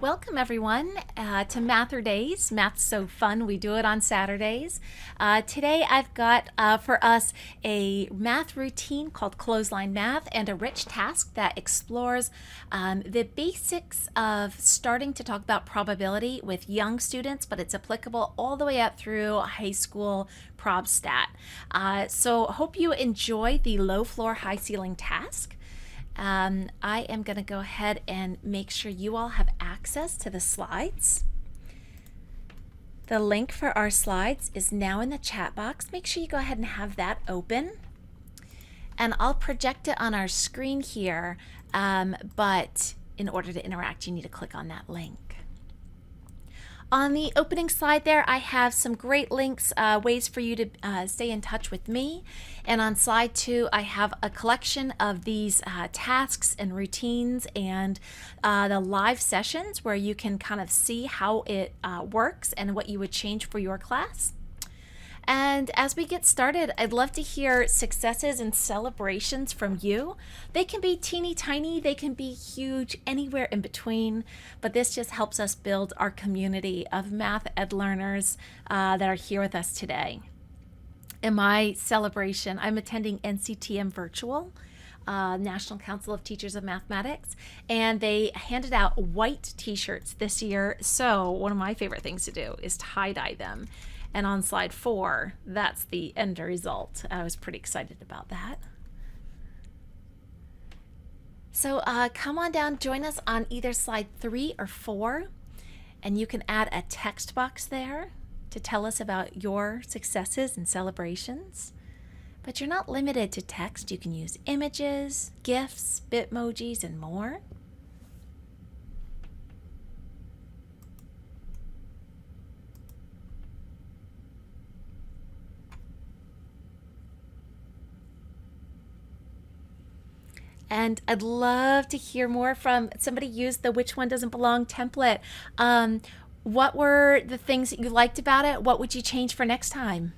welcome everyone to MATHurdays. Math's so fun. We do it on Saturdays. Today I've got for us a math routine called Clothesline Math and a rich task that explores the basics of starting to talk about probability with young students, but it's applicable all the way up through high school prob stat. So hope you enjoy the low floor, high ceiling task. I am going to go ahead and make sure you all have access to the slides. The link for our slides is now in the chat box. Make sure you go ahead and have that open. And I'll project it on our screen here, but in order to interact, you need to click on that link. On the opening slide there, I have some great links, ways for you to stay in touch with me. And on slide 2, I have a collection of these tasks and routines and the live sessions where you can kind of see how it works and what you would change for your class. And as we get started, I'd love to hear successes and celebrations from you. They can be teeny tiny, they can be huge, anywhere in between, but this just helps us build our community of math ed learners that are here with us today. In my celebration, I'm attending NCTM Virtual, National Council of Teachers of Mathematics, and they handed out white t-shirts this year. So one of my favorite things to do is tie-dye them. And on slide 4, that's the end result. I was pretty excited about that. So come on down, join us on either slide 3 or 4, and you can add a text box there to tell us about your successes and celebrations. But you're not limited to text. You can use images, GIFs, Bitmojis, and more. And I'd love to hear more from somebody used the which one doesn't belong template. What were the things that you liked about it? What would you change for next time?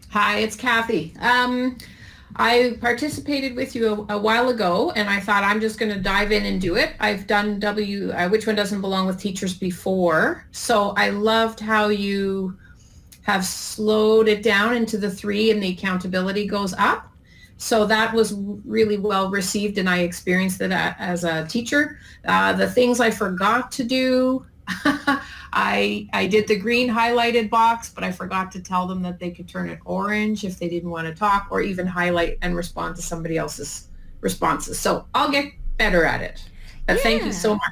Hi, it's Kathy. I participated with you a while ago, and I thought I'm just going to dive in and do it. I've done which one doesn't belong with teachers before, so I loved how you have slowed it down into the 3 and the accountability goes up. So that was really well received, and I experienced it as a teacher. The things I forgot to do, I did the green highlighted box, but I forgot to tell them that they could turn it orange if they didn't want to talk, or even highlight and respond to somebody else's responses. So I'll get better at it. But thank you so much.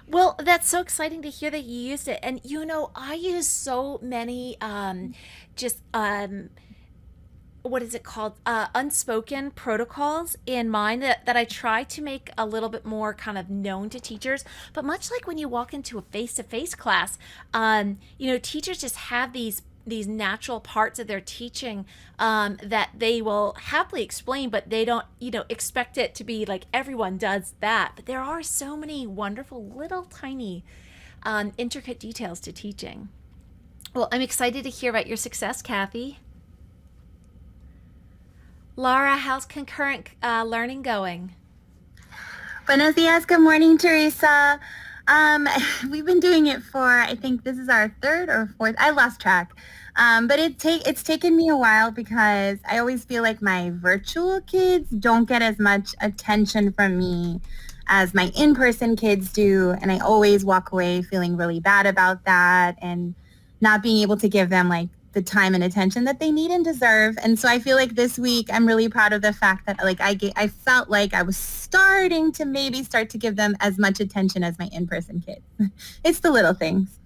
Well, that's so exciting to hear that you used it. And I use so many what is it called? Unspoken protocols in mind that I try to make a little bit more kind of known to teachers. But much like when you walk into a face-to-face class, teachers just have these natural parts of their teaching that they will happily explain, but they don't, expect it to be like everyone does that. But there are so many wonderful little tiny intricate details to teaching. Well, I'm excited to hear about your success, Kathy. Laura, how's concurrent learning going? Buenos dias. Good morning, Teresa. We've been doing it for, I think this is our 3rd or 4th. I lost track. But it's taken me a while because I always feel like my virtual kids don't get as much attention from me as my in-person kids do. And I always walk away feeling really bad about that and not being able to give them like the time and attention that they need and deserve. And so I feel like this week I'm really proud of the fact that I felt like I was starting to give them as much attention as my in-person kids. It's the little things.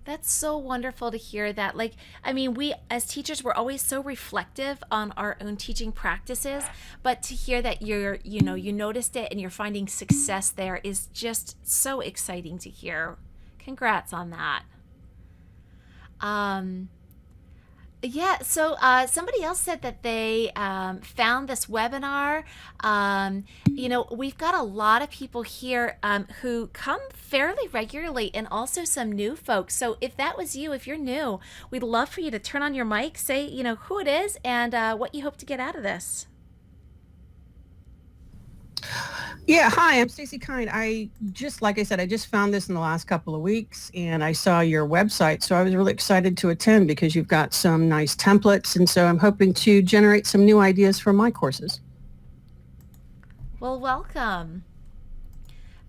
That's so wonderful to hear that. We as teachers, we're always so reflective on our own teaching practices, but to hear that you noticed it and you're finding success there is just so exciting to hear. Congrats on that. Yeah, so somebody else said that they found this webinar. We've got a lot of people here who come fairly regularly and also some new folks. So if that was you, if you're new, we'd love for you to turn on your mic, say, who it is and what you hope to get out of this. Yeah, hi, I'm Stacy Kind. Like I said, I just found this in the last couple of weeks and I saw your website. So I was really excited to attend because you've got some nice templates. And so I'm hoping to generate some new ideas for my courses. Well, welcome.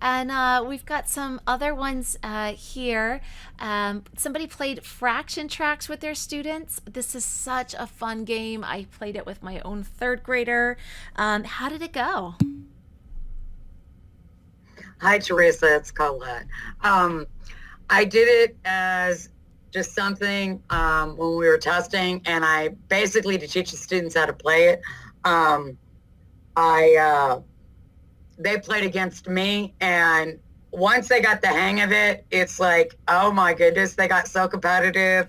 And we've got some other ones here. Somebody played fraction tracks with their students. This is such a fun game. I played it with my own third grader. How did it go? Hi, Teresa. It's Colette. I did it as just something when we were testing, and I basically to teach the students how to play it. They played against me, and once they got the hang of it, it's like, oh my goodness, they got so competitive,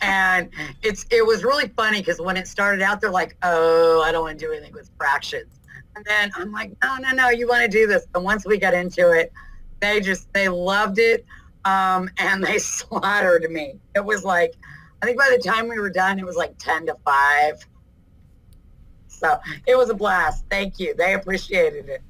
and it was really funny because when it started out, they're like, oh, I don't want to do anything with fractions. And then I'm like, no, you want to do this. And once we got into it, they loved it. And they slaughtered me. It was like, I think by the time we were done, it was like 10-5. So it was a blast. Thank you. They appreciated it.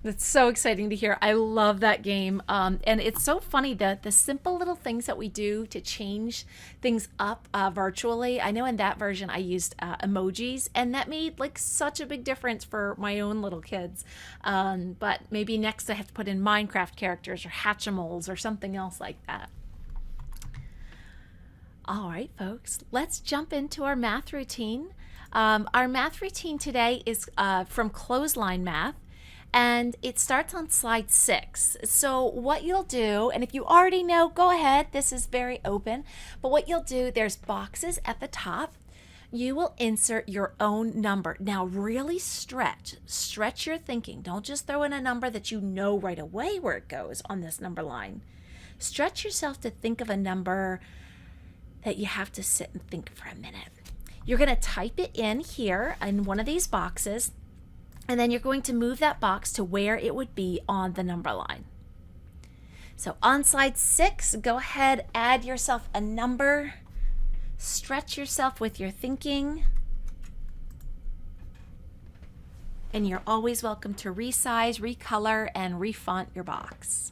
That's so exciting to hear. I love that game. And it's so funny that the simple little things that we do to change things up virtually. I know in that version I used emojis, and that made like such a big difference for my own little kids. But maybe next I have to put in Minecraft characters or Hatchimals or something else like that. All right, folks, let's jump into our math routine. Our math routine today is from Clothesline Math. And it starts on slide 6. So what you'll do, and if you already know, go ahead, this is very open, but what you'll do, there's boxes at the top. You will insert your own number. Now really stretch your thinking. Don't just throw in a number that you know right away where it goes on this number line. Stretch yourself to think of a number that you have to sit and think for a minute. You're going to type it in here in one of these boxes. And then you're going to move that box to where it would be on the number line. So on slide 6, go ahead, add yourself a number, stretch yourself with your thinking, and you're always welcome to resize, recolor, and refont your box.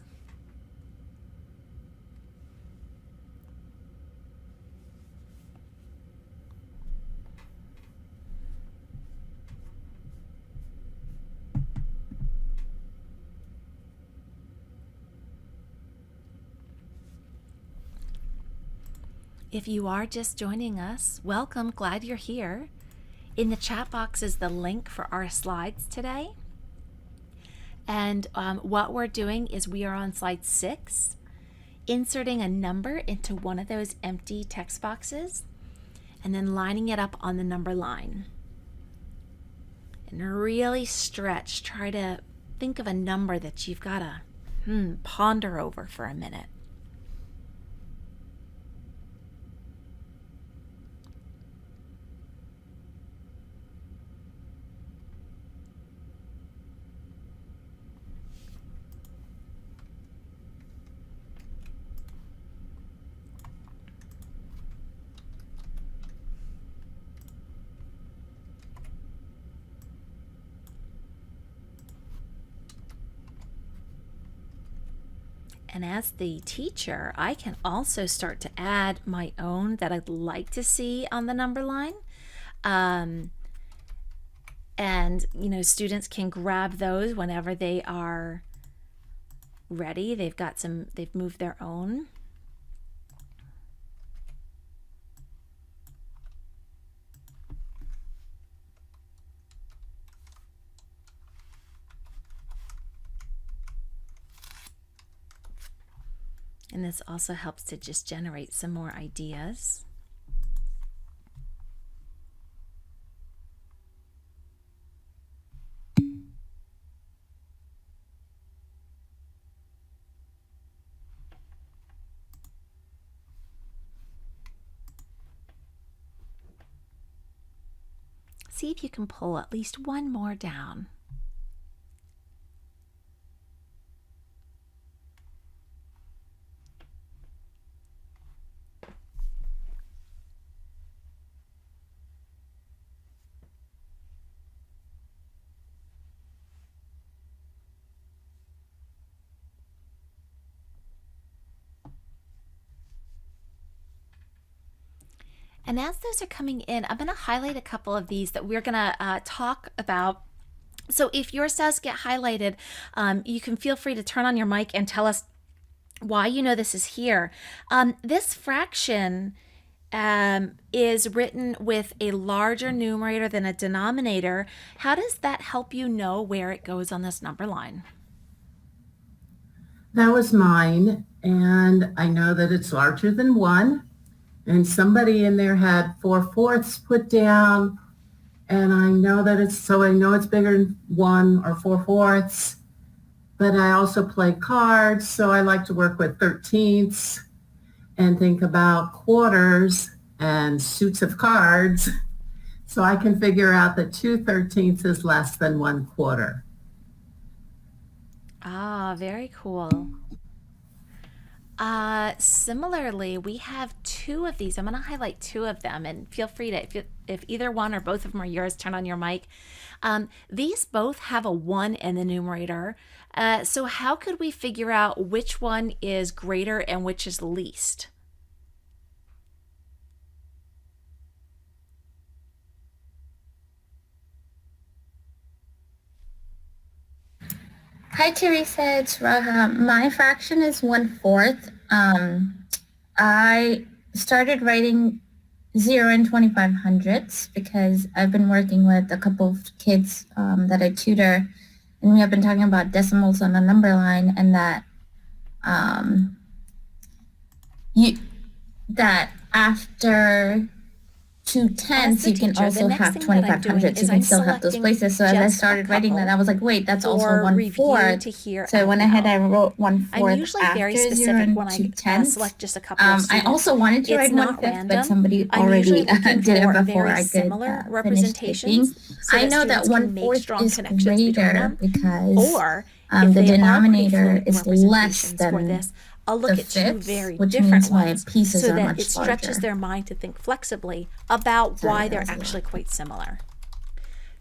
If you are just joining us, welcome, glad you're here. In the chat box is the link for our slides today. And what we're doing is we are on slide 6, inserting a number into one of those empty text boxes, and then lining it up on the number line. And really stretch, try to think of a number that you've got to ponder over for a minute. And as the teacher, I can also start to add my own that I'd like to see on the number line. And, you know, students can grab those whenever they are ready. They've moved their own. And this also helps to just generate some more ideas. See if you can pull at least one more down. And as those are coming in, I'm going to highlight a couple of these that we're going to talk about. So if yours does get highlighted, you can feel free to turn on your mic and tell us why you know this is here. This fraction is written with a larger numerator than a denominator. How does that help you know where it goes on this number line? That was mine, and I know that it's larger than 1, and somebody in there had 4/4 put down, and I know it's bigger than 1 or 4/4, but I also play cards, so I like to work with 13ths and think about quarters and suits of cards, so I can figure out that 2/13 is less than 1/4. Ah, very cool. Similarly, we have 2 of these. I'm going to highlight 2 of them, and feel free to, if either one or both of them are yours, turn on your mic. These both have a 1 in the numerator. So how could we figure out which one is greater and which is least? Hi, Teresa. It's Raha. My fraction is 1/4. I started writing 0 and 2500ths because I've been working with a couple of kids that I tutor, and we have been talking about decimals on the number line, and that that after 2/10 you can also have 2500ths. You can still have those places. So as I started writing that, I was like, wait, that's also 1/4. So I went ahead and wrote 1/4 after 0 and 2/10. Just a couple of I also wanted to write 1/5, but somebody already did it before I could finish typing. I know that 1/4 is greater because the denominator is less than I'll look the at 2 fifths, very which different means my ones pieces so are that much it stretches larger. their mind to think flexibly about why they're that was a actually lot. quite similar.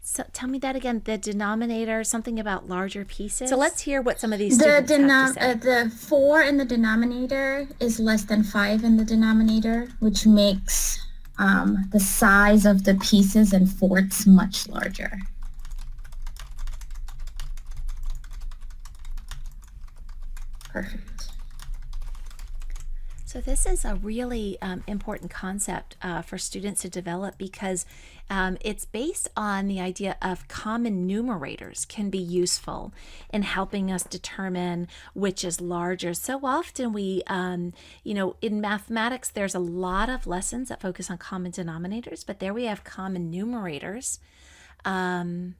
So tell me that again, the denominator, something about larger pieces. So let's hear what some of these students have to say. The 4 in the denominator is less than 5 in the denominator, which makes the size of the pieces and fourths much larger. Perfect. So this is a really important concept for students to develop because it's based on the idea of common numerators can be useful in helping us determine which is larger. So often we, in mathematics, there's a lot of lessons that focus on common denominators, but there we have common numerators. And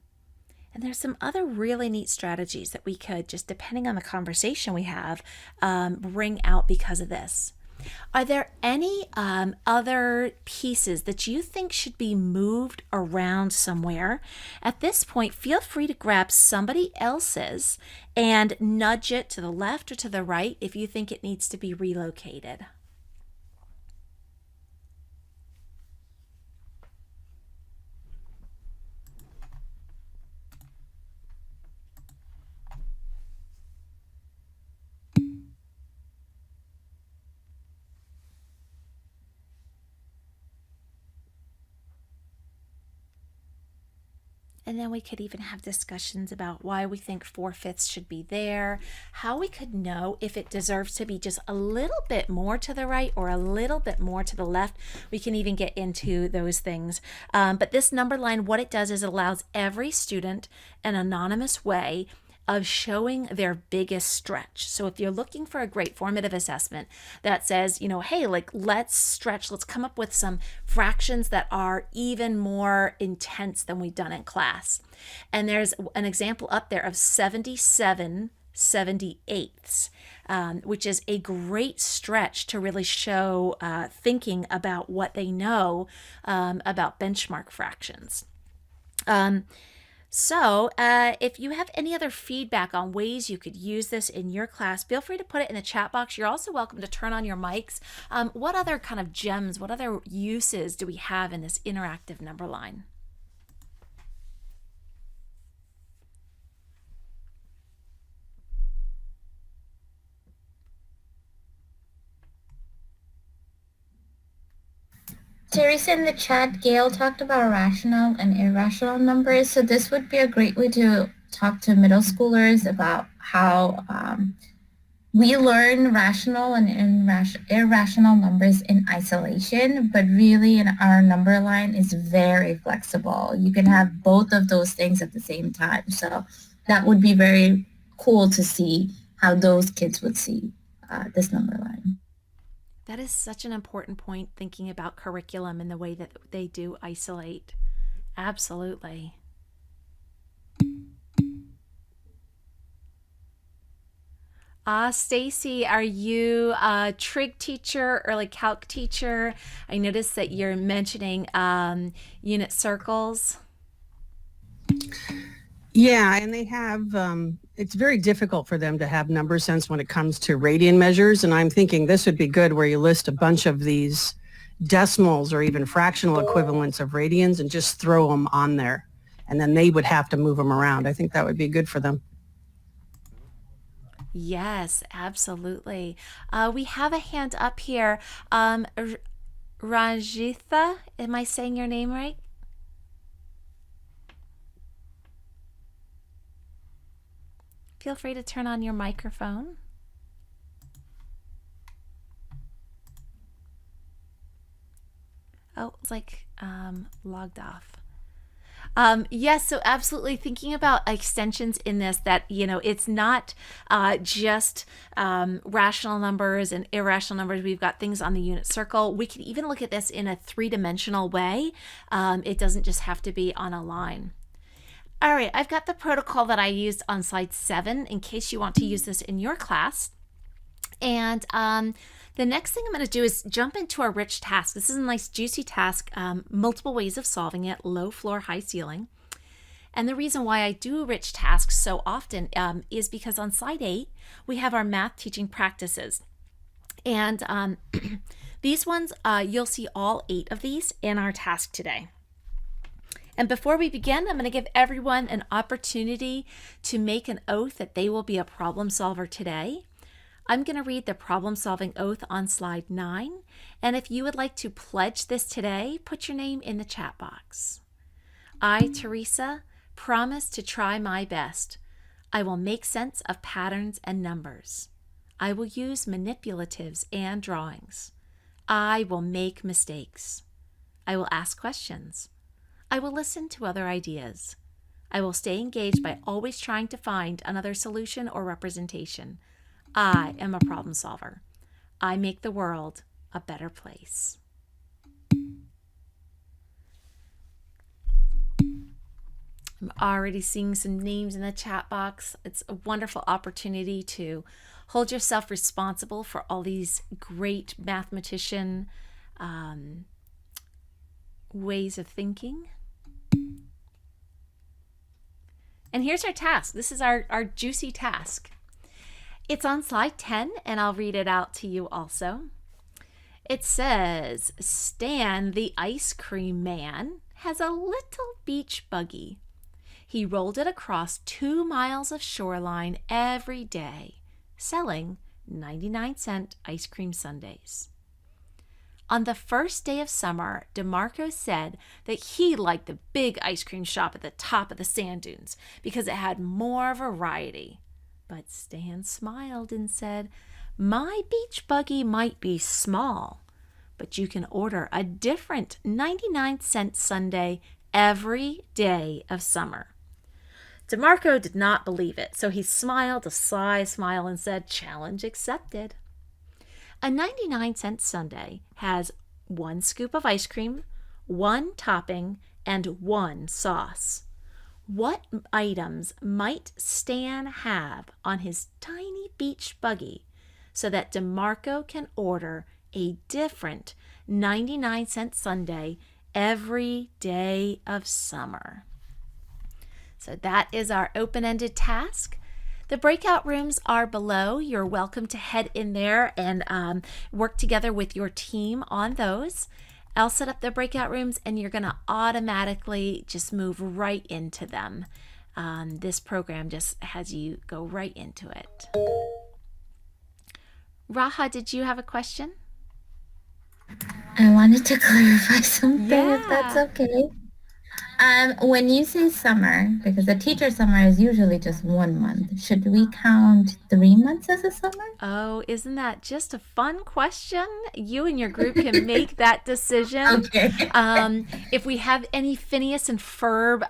there's some other really neat strategies that we could, just depending on the conversation we have, bring out because of this. Are there any other pieces that you think should be moved around somewhere? At this point, feel free to grab somebody else's and nudge it to the left or to the right if you think it needs to be relocated. And then we could even have discussions about why we think 4/5 should be there, how we could know if it deserves to be just a little bit more to the right or a little bit more to the left. We can even get into those things. But this number line, what it does is it allows every student an anonymous way of showing their biggest stretch. So if you're looking for a great formative assessment that says, hey, let's stretch, let's come up with some fractions that are even more intense than we've done in class. And there's an example up there of 77/78, which is a great stretch to really show thinking about what they know about benchmark fractions. So if you have any other feedback on ways you could use this in your class, feel free to put it in the chat box. You're also welcome to turn on your mics. What other kind of gems, what other uses do we have in this interactive number line? Teresa, in the chat, Gail talked about rational and irrational numbers. So this would be a great way to talk to middle schoolers about how we learn rational and irrational numbers in isolation, but really in our number line is very flexible. You can have both of those things at the same time. So that would be very cool to see how those kids would see this number line. That is such an important point, thinking about curriculum and the way that they do isolate. Absolutely. Stacy, are you a trig teacher, early calc teacher? I noticed that you're mentioning unit circles. Yeah, and they have, it's very difficult for them to have number sense when it comes to radian measures. And I'm thinking this would be good where you list a bunch of these decimals or even fractional equivalents of radians and just throw them on there. And then they would have to move them around. I think that would be good for them. Yes, absolutely. We have a hand up here. Rajitha, am I saying your name right? Feel free to turn on your microphone. Oh, it's like logged off. Yes, so absolutely thinking about extensions in this, that, it's not just rational numbers and irrational numbers. We've got things on the unit circle. We can even look at this in a three-dimensional way. It doesn't just have to be on a line. All right, I've got the protocol that I used on slide 7 in case you want to use this in your class. And the next thing I'm going to do is jump into our rich task. This is a nice juicy task, multiple ways of solving it, low floor, high ceiling. And the reason why I do rich tasks so often is because on slide 8, we have our math teaching practices. And these ones, you'll see all 8 of these in our task today. And before we begin, I'm going to give everyone an opportunity to make an oath that they will be a problem solver today. I'm going to read the problem solving oath on slide 9. And if you would like to pledge this today, put your name in the chat box. I, Teresa, promise to try my best. I will make sense of patterns and numbers. I will use manipulatives and drawings. I will make mistakes. I will ask questions. I will listen to other ideas. I will stay engaged by always trying to find another solution or representation. I am a problem solver. I make the world a better place. I'm already seeing some names in the chat box. It's a wonderful opportunity to hold yourself responsible for all these great mathematician ways of thinking. And here's our task. This is our juicy task. It's on slide 10, and I'll read it out to you also. It says, Stan, the ice cream man, has a little beach buggy. He rolled it across 2 miles of shoreline every day, selling 99-cent ice cream sundaes. On the first day of summer, DeMarco said that he liked the big ice cream shop at the top of the sand dunes because it had more variety. But Stan smiled and said, My beach buggy might be small, but you can order a different 99-cent sundae every day of summer. DeMarco did not believe it, so he smiled a sly smile and said, Challenge accepted. A 99-cent sundae has 1 scoop of ice cream, 1 topping, and 1 sauce. What items might Stan have on his tiny beach buggy so that DeMarco can order a different 99-cent sundae every day of summer? So that is our open-ended task. The breakout rooms are below. You're welcome to head in there and work together with your team on those. I'll set up the breakout rooms and you're going to automatically just move right into them. This program just has you go right into it. Raha, did you have a question? I wanted to clarify something, if that's Yeah. okay. When you say summer, because a teacher summer is usually just 1 month, should we count 3 months as a summer? Oh, isn't that just a fun question? You and your group can make that decision. Okay. If we have any Phineas and Ferb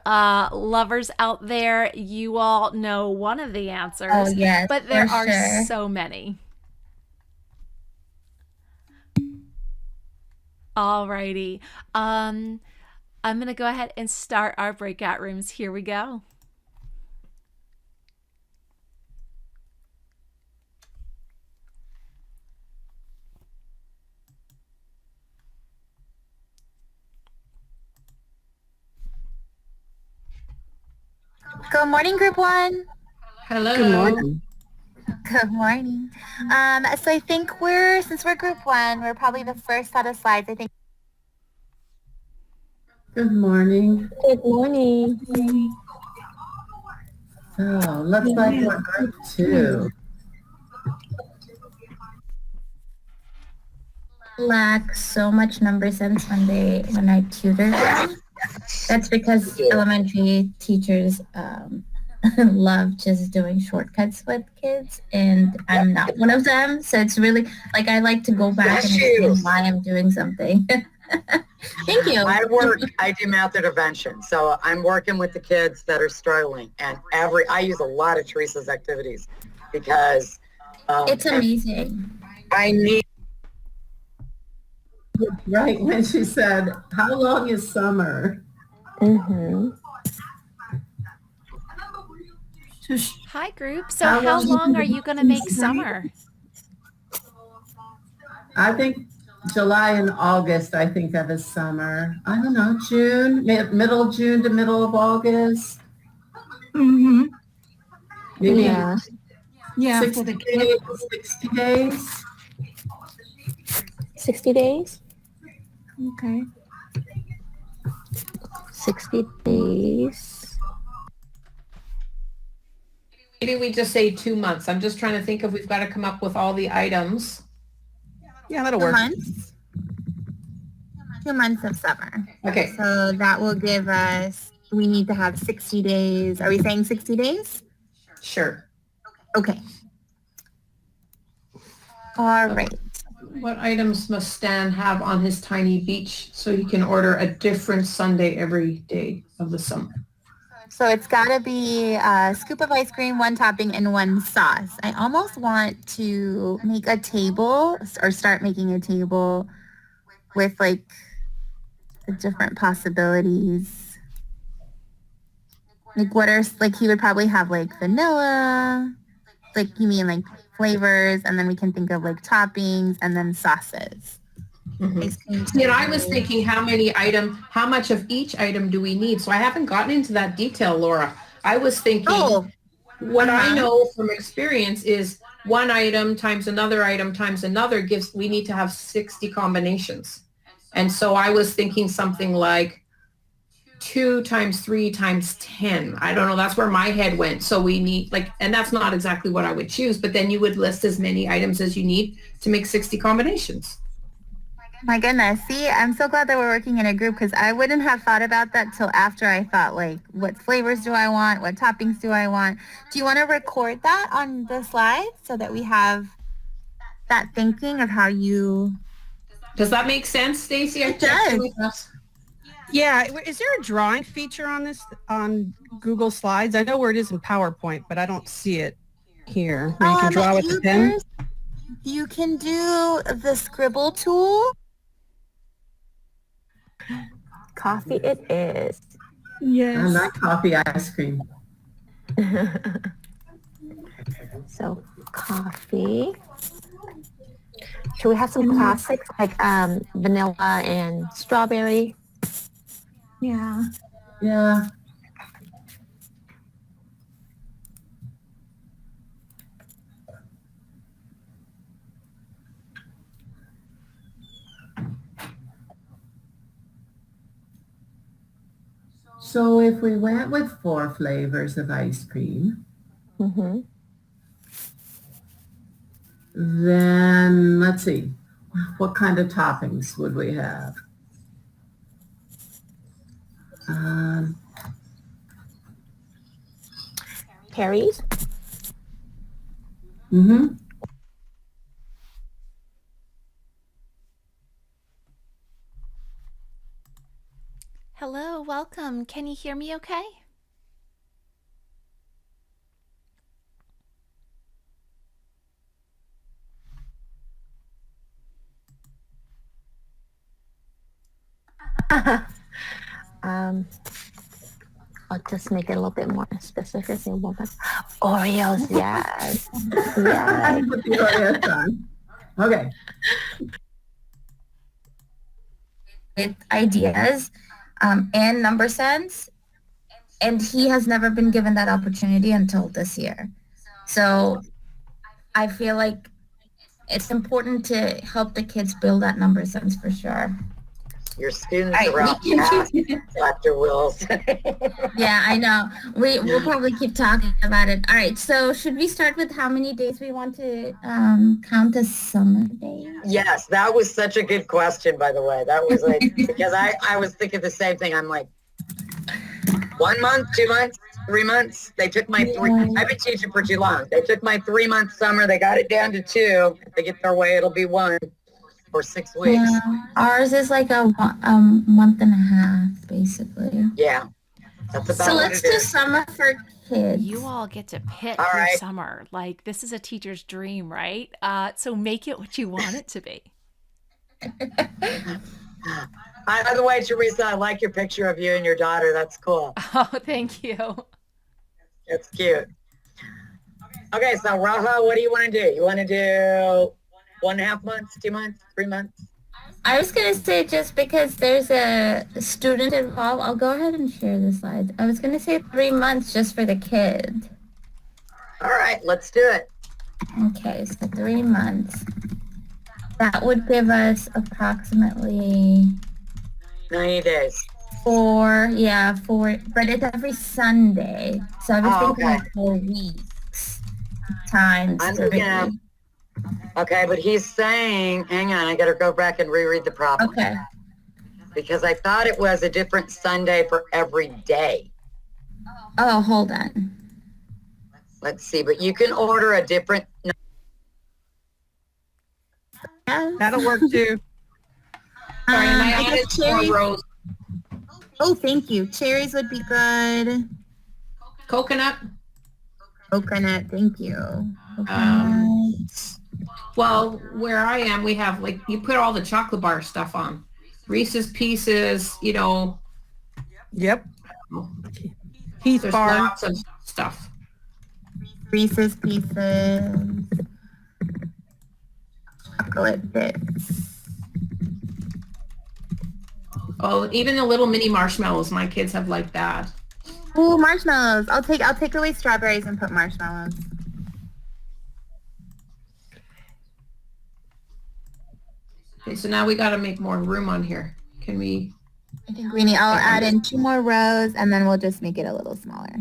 lovers out there, you all know one of the Oh, answers, yes, but for there are sure. so many. Alrighty. I'm going to go ahead and start our breakout rooms. Here we go. Good morning, group one. Hello. Good morning. Good morning. So I think since we're group one, we're probably the first set of slides. I think. Good morning. Good morning. So looks like we're group 2. Lack so much number sense when I tutor them. That's because elementary teachers love just doing shortcuts with kids, and I'm not one of them. So it's really like I like to go back and explain why I'm doing something. Thank you. I do math intervention. So I'm working with the kids that are struggling, and I use a lot of Teresa's activities because It's amazing. I need. Right when she said, how long is summer? Mm-hmm. Hi, group. So, How how long long are you going to make summer? I think July and August I think of as summer. I don't know, June, middle June to middle of August. Mm-hmm. Maybe Yeah. Yeah. 60 days, 60 days. 60 days? Okay. 60 days. Maybe we just say 2 months. I'm just trying to think if we've got to come up with all the items. Yeah, that'll 2 work. months. 2 months of summer. Okay. So that will give us. We need to have 60 days. Are we saying 60 days? Sure. Okay. All right. What items must Stan have on his tiny beach so he can order a different sundae every day of the summer? So it's got to be a scoop of ice cream, 1 topping, and 1 sauce. I almost want to make a table or start making a table with like the different possibilities. Like what are, like he would probably have like vanilla, like you mean like flavors, and then we can think of like toppings and then sauces. Mhm. Ice cream. See, and I was thinking how much of each item do we need? So I haven't gotten into that detail, Laura. I was thinking what I know from experience is one item times another we need to have 60 combinations. And so I was thinking something like 2 times 3 times 10. I don't know. That's where my head went. So we need and that's not exactly what I would choose, but then you would list as many items as you need to make 60 combinations. My goodness. See, I'm so glad that we're working in a group because I wouldn't have thought about that till after I thought like, what flavors do I want? What toppings do I want? Do you want to record that on the slide so that we have that thinking of how you... Does that make sense, Stacy? It does. Yeah. Is there a drawing feature on this on Google Slides? I know where it is in PowerPoint, but I don't see it here. Where you can draw with the pen. You can do the scribble tool. Coffee it is. Yes. I like coffee ice cream. So coffee. Should we have some classics like vanilla and strawberry? Yeah. Yeah. So if we went with 4 flavors of ice cream, Mm-hmm. then let's see. What kind of toppings would we have? Perry's. Mm-hmm. Hello, welcome. Can you hear me okay? um, I'll just make it a little bit more specific. Oreos, yes. Yes. Put the Oreos on. Okay. With ideas and number sense, and he has never been given that opportunity until this year. So I feel like it's important to help the kids build that number sense for sure. Your students All are right, out we fast, can- Dr. Wills. Yeah, I know. We'll probably keep talking about it. All right, so should we start with how many days we want to count as summer days? Yes, that was such a good question, by the way. That was like, because I was thinking the same thing. I'm like, 1 month, 2 months, 3 months. They took my three. I've been teaching for too long. They took my 3-month summer. They got it down to 2. If they get their way, it'll be 1 or 6 weeks. Yeah, ours is like a month and a half, basically. Yeah, that's about So what let's it do is. summer for kids. You all get to pick All your right. summer. Like, this is a teacher's dream, right? So make it what you want it to be. By the way, Teresa, I like your picture of you and your daughter. That's cool. Oh, thank you. It's cute. Okay, so Raha, what do you want to do? You want to do 1.5 months, 2 months, 3 months? I was going to say just because there's a student involved, I'll go ahead and share the slides. I was going to say 3 months just for the kid. All right, let's do it. Okay, so 3 months. That would give us approximately 90 days. 4, but it's every Sunday. So I was Oh, thinking okay. like 4 weeks times I'm 3. looking at, okay, but he's saying, hang on, I got to go back and reread the problem. Okay. Because I thought it was a different Sunday for every day. Oh, hold on. Let's see, but you can order a different, Yes. That'll work too. Sorry, and I I added guess 4 cherries. rows. Oh, thank you. Cherries would be good. Coconut. Coconut, thank you. Well, where I am, we have like, you put all the chocolate bar stuff on. Reese's Pieces, you know, Yep. Heath there's bar. lots of stuff. Reese's Pieces. Chocolate bits. Oh, even the little mini marshmallows, my kids have like that. Ooh, marshmallows. I'll take away strawberries and put marshmallows. Okay, so now we got to make more room on here. Can we? I think we need, I'll add in 2 more rows and then we'll just make it a little smaller.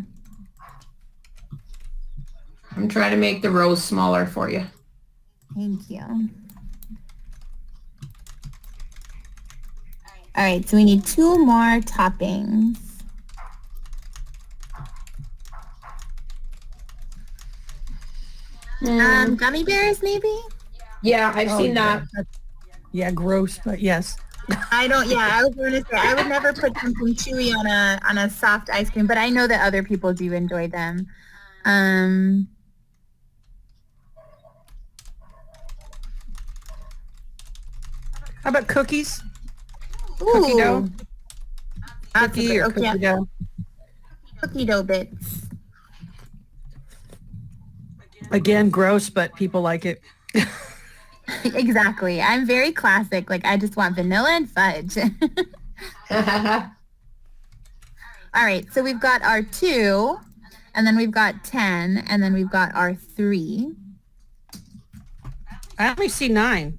I'm trying to make the rows smaller for you. Thank you. All right, so we need 2 more toppings. Gummy bears, maybe? Yeah, I've Oh, seen yeah. that. Yeah, gross, but yes. I was going to say, I would never put something chewy on a soft ice cream, but I know that other people do enjoy them. How about cookies? Ooh, dough? That's Cookie or okay, cookie dough? cookie dough bits. Again, gross, but people like it. Exactly. I'm very classic. Like, I just want vanilla and fudge. All right, so we've got our 2, and then we've got 10, and then we've got our 3. I only see 9.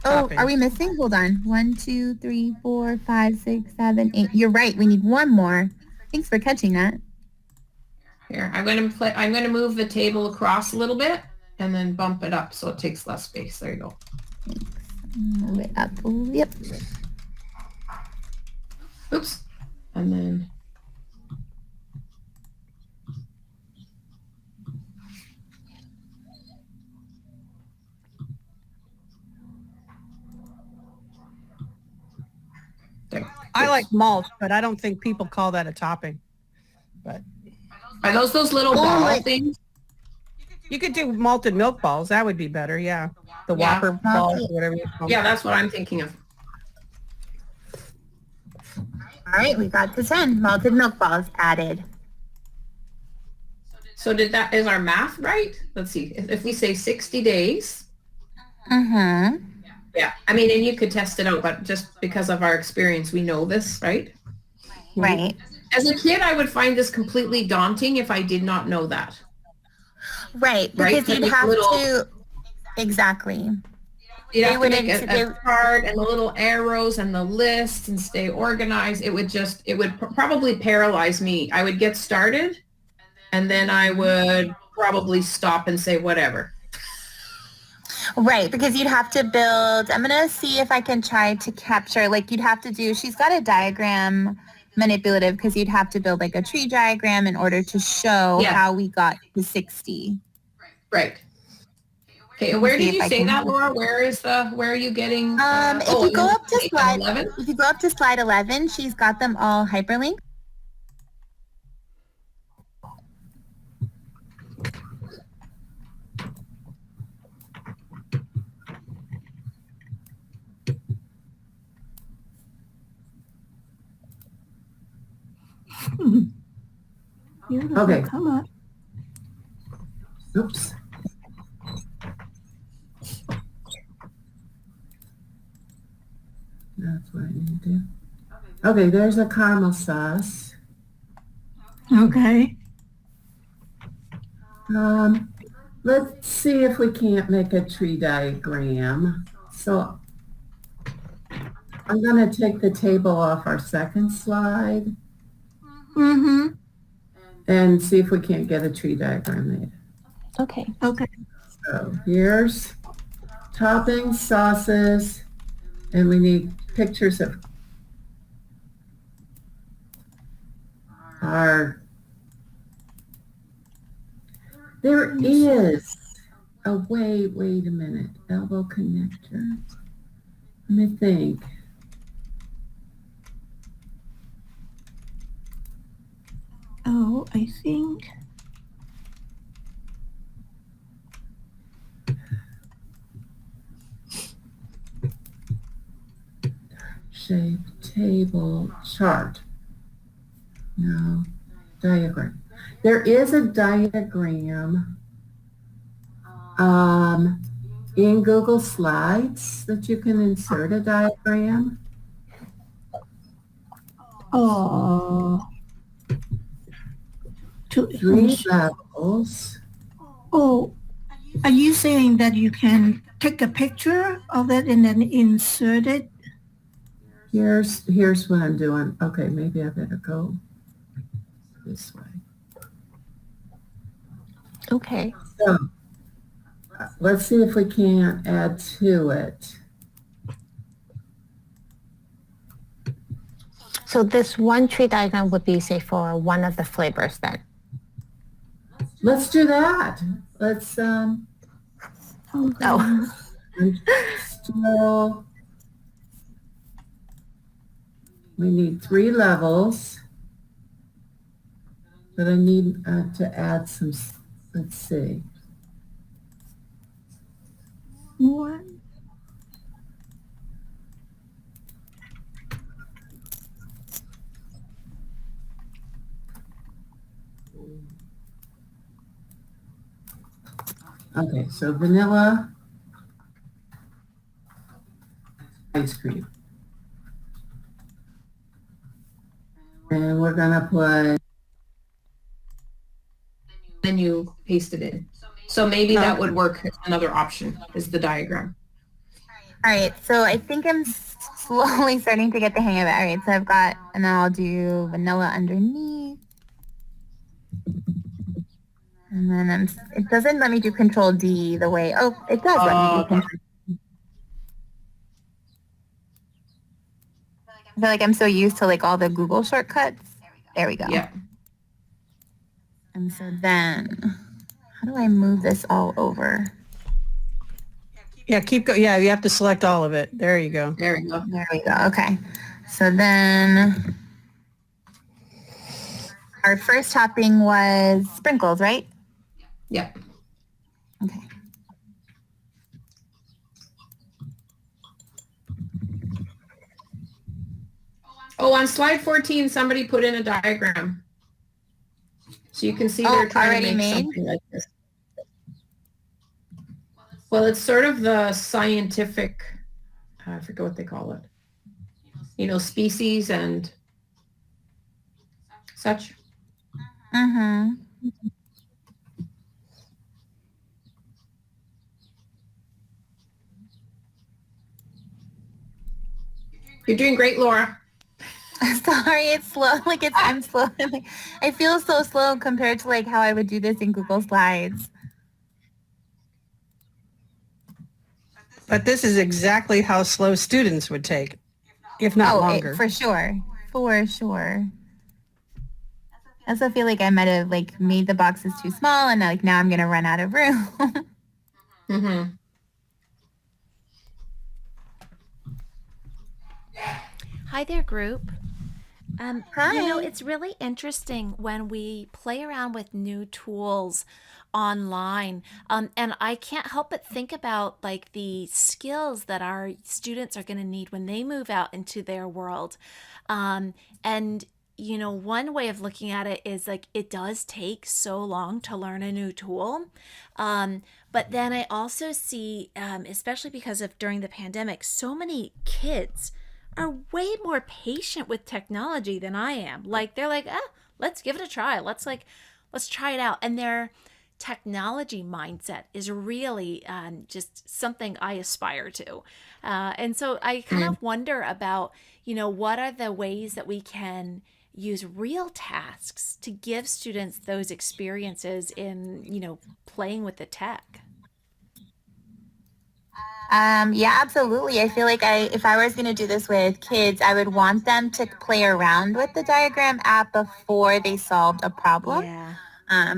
Oh, Toppings. are we missing? Hold on. 1, 2, 3, 4, 5, 6, 7, 8. You're right. We need 1 more. Thanks for catching that. Here, I'm going to move the table across a little bit and then bump it up so it takes less space. There you go. Move it up. Yep. Oops. And then there. I like mulch, but I don't think people call that a topping. But Are those little ball things? you could do malted milk balls. That would be better. Yeah. The Yeah. Whopper balls, or whatever you call them. Yeah, that's what I'm thinking of. All right, we got to 10 malted milk balls added. So is our math right? Let's see. If we say 60 days. Mm-hmm. Yeah. I mean, and you could test it out, but just because of our experience, we know this, right? Right. As a kid, I would find this completely daunting if I did not know that. Right, because you'd have to, exactly. You'd have to make a chart and the little arrows and the list and stay organized. It would probably paralyze me. I would get started and then I would probably stop and say whatever. Right, because you'd have to build, I'm going to see if I can try to capture, like you'd have to do, she's got a diagram manipulative because you'd have to build like a tree diagram in order to show how we got to 60. Right. Okay, and where did you say that, Laura? Where are you getting? If you go up to slide 11, if you go up to slide 11, she's got them all hyperlinked. Okay. Come on. Oops. That's what I need to do. Okay, there's a caramel sauce. Okay. Let's see if we can't make a tree diagram. So I'm going to take the table off our second slide. Mm-hmm. And see if we can't get a tree diagram made. Okay. Okay. So here's toppings, sauces, and we need pictures of our, there is a wait a minute, elbow connector. Let me think. Oh, I think. Shape, table, chart. No, diagram. There is a diagram in Google Slides that you can insert a diagram. Oh. 3 levels. Oh, are you saying that you can take a picture of it and then insert it? Here's what I'm doing. Okay, maybe I better go this way. Okay. So let's see if we can't add to it. So this one tree diagram would be, say, for one of the flavors then. Let's do that. Let's Oh. still, we need 3 levels, but I need to add some, let's see. One. Okay, so vanilla ice cream. And we're gonna put, Then you paste it in. So maybe that would work. Another option is the diagram. All right, so I think I'm slowly starting to get the hang of it. All right, so I've got, and then I'll do vanilla underneath. And then it doesn't let me do Control D the way, oh, it does let me do Control D. I feel like I'm so used to like all the Google shortcuts. There we go. Yeah. And so then, how do I move this all over? Yeah, yeah, you have to select all of it. There you go. There we go. There we go. Okay. So then our first topping was sprinkles, right? Yeah. Okay. Oh, on slide 14, somebody put in a diagram. So you can see they're trying already to make made? something like this. Well, it's sort of the scientific, I forget what they call it. You know, species and such. Mm-hmm. You're doing great, Laura. Sorry, it's slow. I'm slow. Like, I feel so slow compared to like how I would do this in Google Slides. But this is exactly how slow students would take, if not longer. For sure. For sure. I also feel like I might have like made the boxes too small and like now I'm gonna run out of room. Mm-hmm. Hi there, group. Hi. You know, it's really interesting when we play around with new tools online. And I can't help but think about like the skills that our students are going to need when they move out into their world. And you know, one way of looking at it is like it does take so long to learn a new tool. But then I also see, especially because of during the pandemic, so many kids are way more patient with technology than I am. Like they're like, let's give it a try. Let's try it out. And their technology mindset is really just something I aspire to. And so I kind of wonder about, you know, what are the ways that we can use real tasks to give students those experiences in, you know, playing with the tech. Yeah, absolutely. I feel like if I was going to do this with kids, I would want them to play around with the diagram app before they solved a problem. Yeah.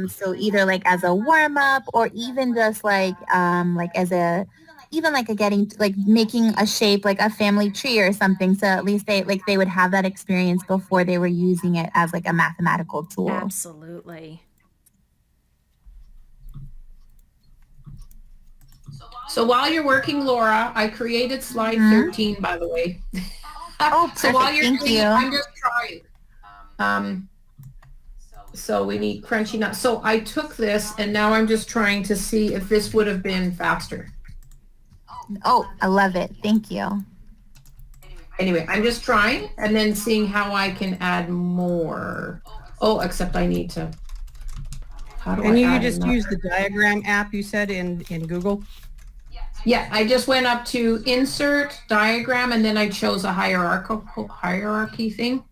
So either like as a warm up or even just like as a even like a getting like making a shape like a family tree or something. So at least they would have that experience before they were using it as like a mathematical tool. Absolutely. So while you're working, Laura, I created slide 13, by the way. Oh, so while perfect. you're Thank doing you. it, I'm just trying. So we need crunchy nuts. So I took this and now I'm just trying to see if this would have been faster. Oh, I love it. Thank you. Anyway, I'm just trying and then seeing how I can add more. Oh, except I need to. How do And I you add just another? use the diagram app you said in Google? Yeah, I just went up to insert diagram and then I chose a hierarchy thing.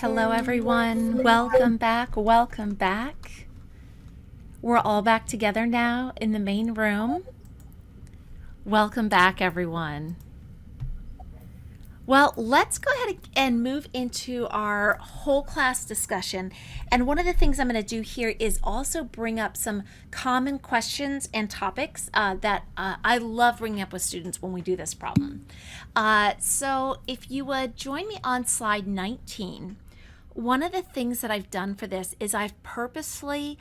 Hello, everyone. Welcome back. Welcome back. We're all back together now in the main room. Welcome back, everyone. Well, let's go ahead and move into our whole class discussion. And one of the things I'm going to do here is also bring up some common questions and topics that I love bringing up with students when we do this problem. So if you would join me on slide 19, one of the things that I've done for this is I've purposely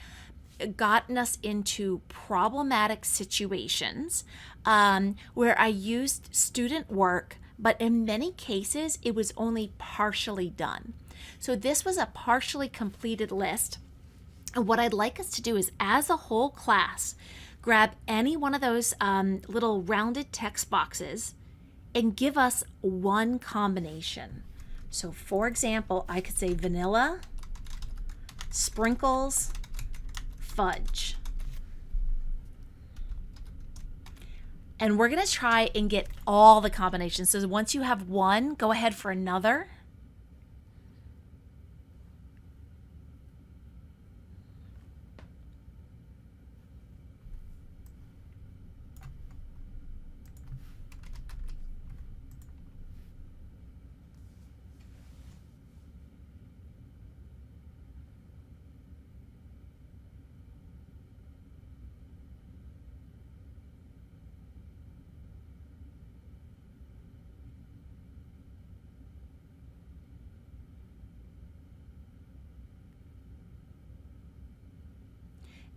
gotten us into problematic situations where I used student work, but in many cases it was only partially done. So this was a partially completed list. And what I'd like us to do is, as a whole class, grab any one of those little rounded text boxes and give us one combination. So for example, I could say vanilla, sprinkles, fudge. And we're going to try and get all the combinations. So once you have one, go ahead for another.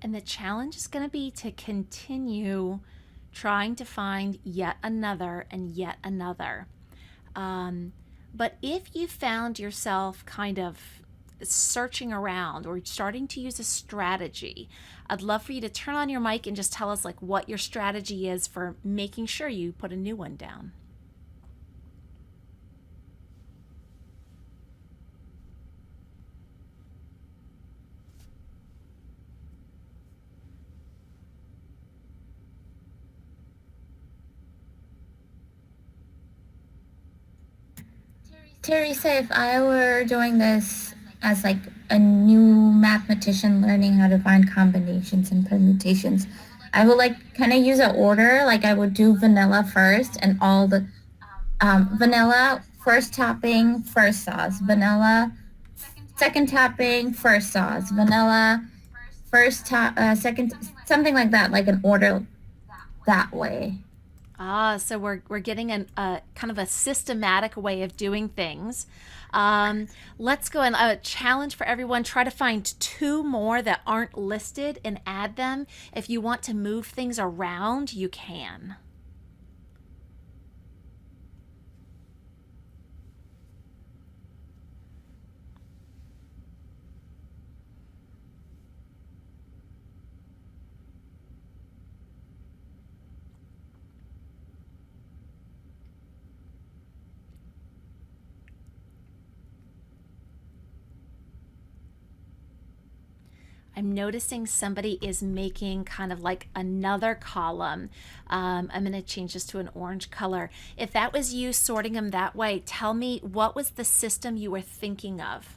And the challenge is going to be to continue trying to find yet another and yet another. But if you found yourself kind of searching around or starting to use a strategy, I'd love for you to turn on your mic and just tell us like what your strategy is for making sure you put a new one down. Teresa, if I were doing this as like a new mathematician learning how to find combinations and permutations, I would like kind of use an order. Like I would do vanilla first and all the vanilla, first topping, first sauce, vanilla, second topping, first sauce, vanilla, second, something like that, like an order that way. So we're getting a kind of a systematic way of doing things. Let's go and a challenge for everyone. Try to find two more that aren't listed and add them. If you want to move things around, you can. I'm noticing somebody is making kind of like another column. I'm going to change this to an orange color. If that was you sorting them that way, tell me what was the system you were thinking of?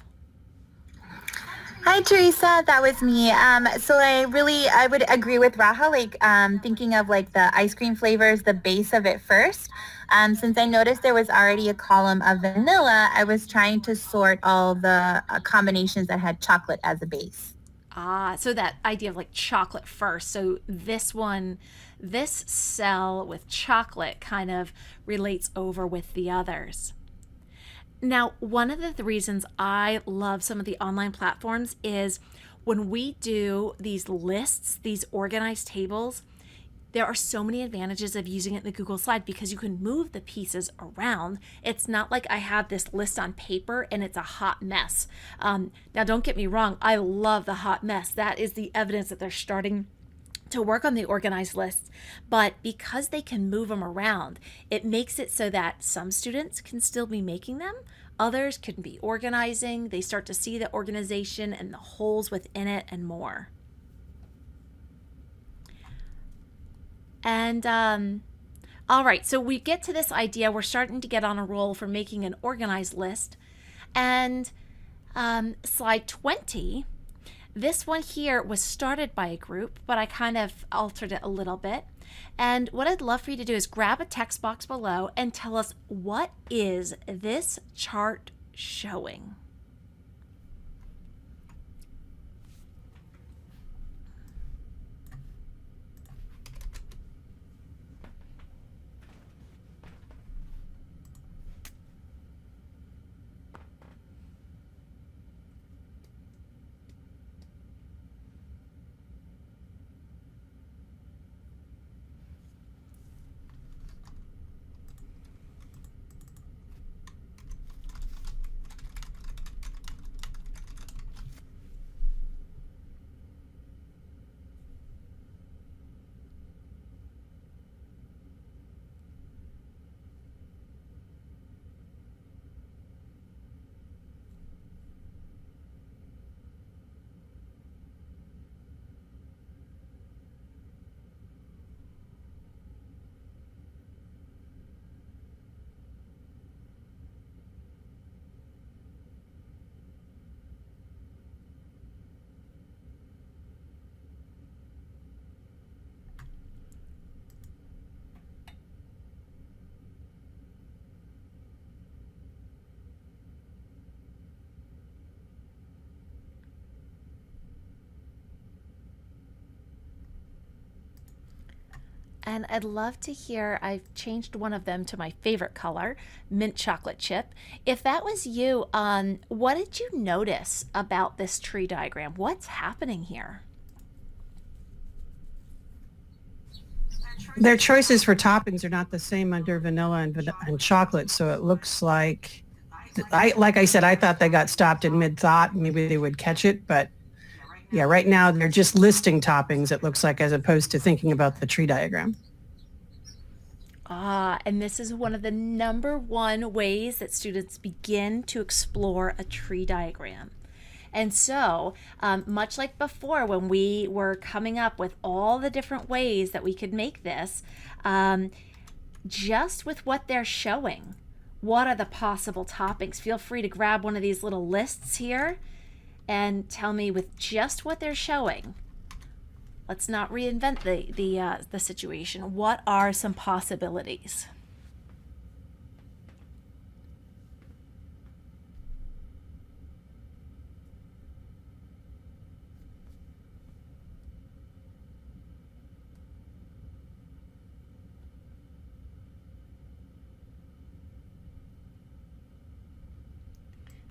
Hi, Teresa. That was me. So I would agree with Raha, like thinking of like the ice cream flavors, the base of it first. Since I noticed there was already a column of vanilla, I was trying to sort all the combinations that had chocolate as a base. So that idea of like chocolate first. So this one, this cell with chocolate kind of relates over with the others. Now, one of the reasons I love some of the online platforms is when we do these lists, these organized tables, there are so many advantages of using it in the Google slide because you can move the pieces around. It's not like I have this list on paper and it's a hot mess. Now, don't get me wrong. I love the hot mess. That is the evidence that they're starting to work on the organized lists. But because they can move them around, it makes it so that some students can still be making them. Others can be organizing. They start to see the organization and the holes within it and more. And all right, so we get to this idea. We're starting to get on a roll for making an organized list. And Slide 20. This one here was started by a group, but I kind of altered it a little bit. And what I'd love for you to do is grab a text box below and tell us, what is this chart showing? And I'd love to hear, I've changed one of them to my favorite color, mint chocolate chip. If that was you, what did you notice about this tree diagram? What's happening here? Their choices for toppings are not the same under vanilla and chocolate, so it looks like, like I said, I thought they got stopped in mid-thought. Maybe they would catch it, but yeah, right now they're just listing toppings, it looks like, as opposed to thinking about the tree diagram. And this is one of the #1 ways that students begin to explore a tree diagram. And so, much like before when we were coming up with all the different ways that we could make this, just with what they're showing, what are the possible toppings? Feel free to grab one of these little lists here and tell me, with just what they're showing, let's not reinvent the situation. What are some possibilities?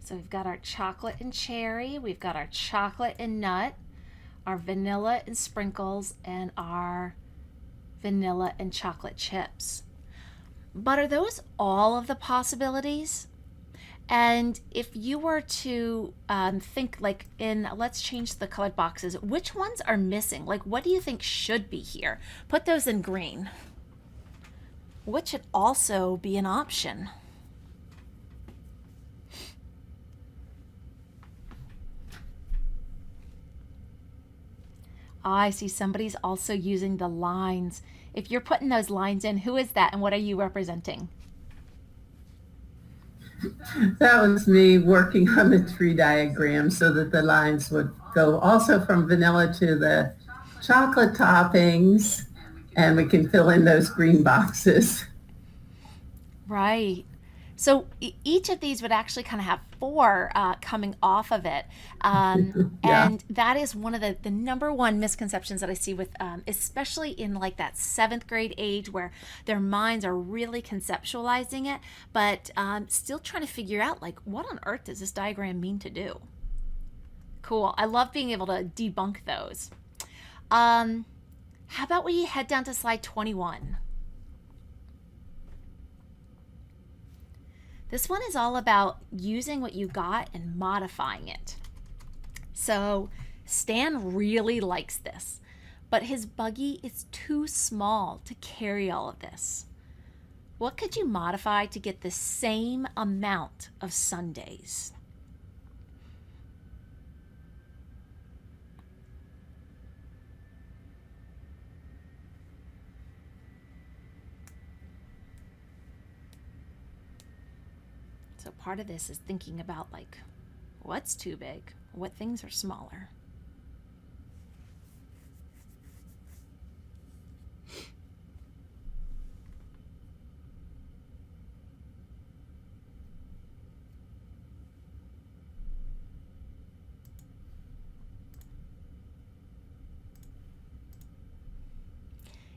So we've got our chocolate and cherry, we've got our chocolate and nut, our vanilla and sprinkles, and our vanilla and chocolate chips. But are those all of the possibilities? And if you were to think, like, let's change the colored boxes, which ones are missing? Like, what do you think should be here? Put those in green. What should also be an option? I see somebody's also using the lines. If you're putting those lines in, who is that and what are you representing? That was me working on the tree diagram so that the lines would go also from vanilla to the chocolate toppings, and we can fill in those green boxes. Right. So each of these would actually kind of have 4 coming off of it. Yeah. And that is one of the #1 misconceptions that I see with, especially in like that 7th grade age where their minds are really conceptualizing it, but still trying to figure out, like, what on earth does this diagram mean to do? Cool. I love being able to debunk those. How about we head down to slide 21? This one is all about using what you got and modifying it. So Stan really likes this, but his buggy is too small to carry all of this. What could you modify to get the same amount of sundaes? So part of this is thinking about, like, What's too big? What things are smaller?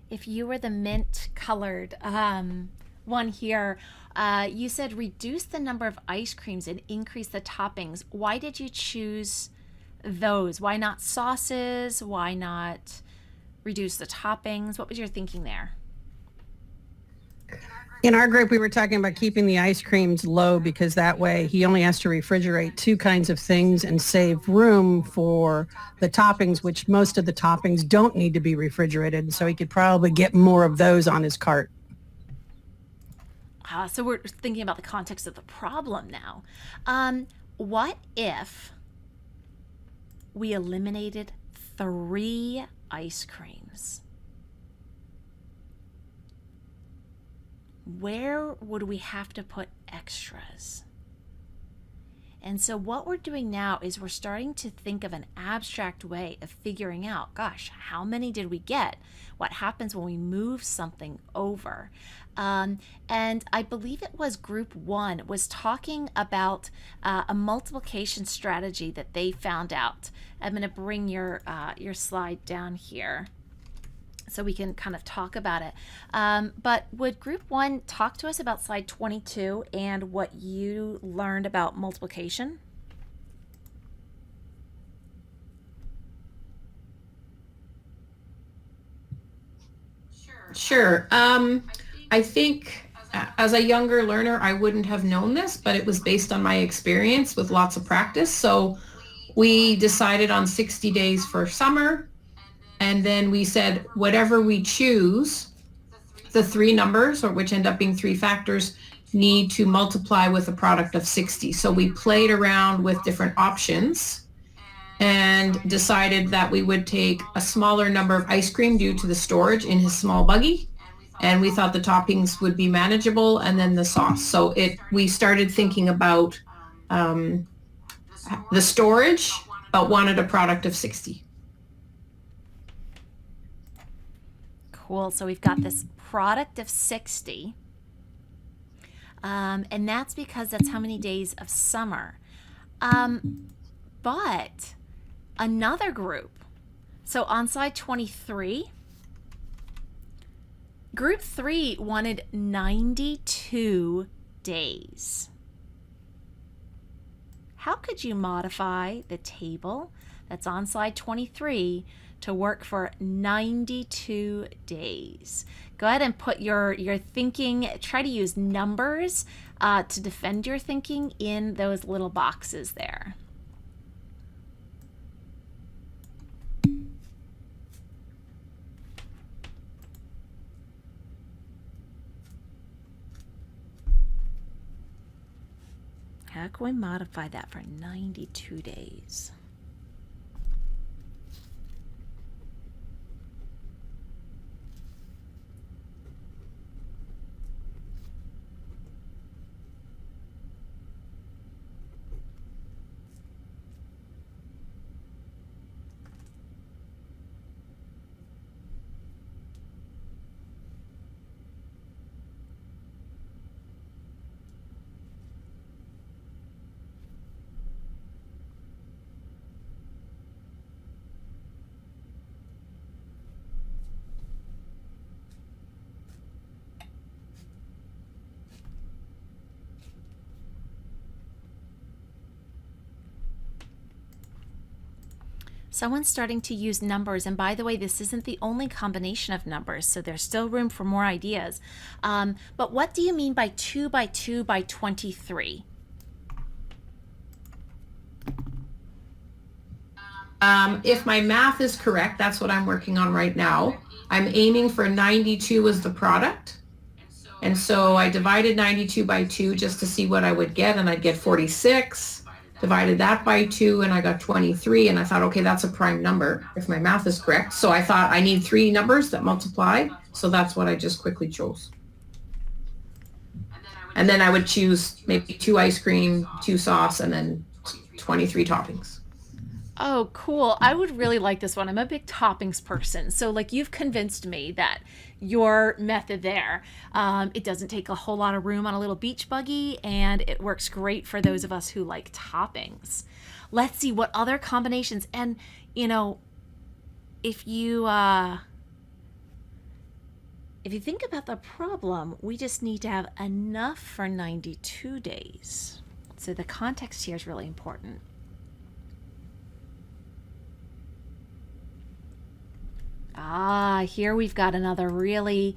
If you were the mint colored one here, you said reduce the number of ice creams and increase the toppings. Why did you choose those? Why not sauces? Why not reduce the toppings? What was your thinking there? In our group, we were talking about keeping the ice creams low because that way he only has to refrigerate 2 kinds of things and save room for the toppings, which most of the toppings don't need to be refrigerated. So he could probably get more of those on his cart. So we're thinking about the context of the problem now. What if we eliminated 3 ice creams? Where would we have to put extras? And so what we're doing now is we're starting to think of an abstract way of figuring out, gosh, how many did we get? What happens when we move something over? And I believe it was group 1 was talking about a multiplication strategy that they found out. I'm going to bring your slide down here so we can kind of talk about it. But would group 1 talk to us about slide 22 and what you learned about multiplication? Sure. I think as a younger learner, I wouldn't have known this, but it was based on my experience with lots of practice. So we decided on 60 days for summer. And then we said, whatever we choose, the 3 numbers, or which end up being 3 factors, need to multiply with a product of 60. So we played around with different options and decided that we would take a smaller number of ice cream due to the storage in his small buggy. And we thought the toppings would be manageable, and then the sauce. So we started thinking about the storage, but wanted a product of 60. Cool. So we've got this product of 60. And that's because that's how many days of summer. But another group, so on slide 23, group 3 wanted 92 days. How could you modify the table that's on slide 23 to work for 92 days? Go ahead and put your thinking, try to use numbers to defend your thinking in those little boxes there. How can we modify that for 92 days? Someone's starting to use numbers, and by the way, this isn't the only combination of numbers, so there's still room for more ideas. But what do you mean by 2 by 2 by 23? If my math is correct, that's what I'm working on right now. I'm aiming for 92 as the product. And so I divided 92 by 2 just to see what I would get, and I'd get 46. Divided that by 2 and I got 23, and I thought, okay, that's a prime number if my math is correct. So I thought I need 3 numbers that multiply. So that's what I just quickly chose. And then I would choose maybe 2 ice cream, 2 sauce, and then 23 toppings. Oh, cool. I would really like this one. I'm a big toppings person. So like you've convinced me that your method there, it doesn't take a whole lot of room on a little beach buggy, and it works great for those of us who like toppings. Let's see what other combinations. And, you know, if you think about the problem, we just need to have enough for 92 days. So the context here is really important. Ah, here we've got another really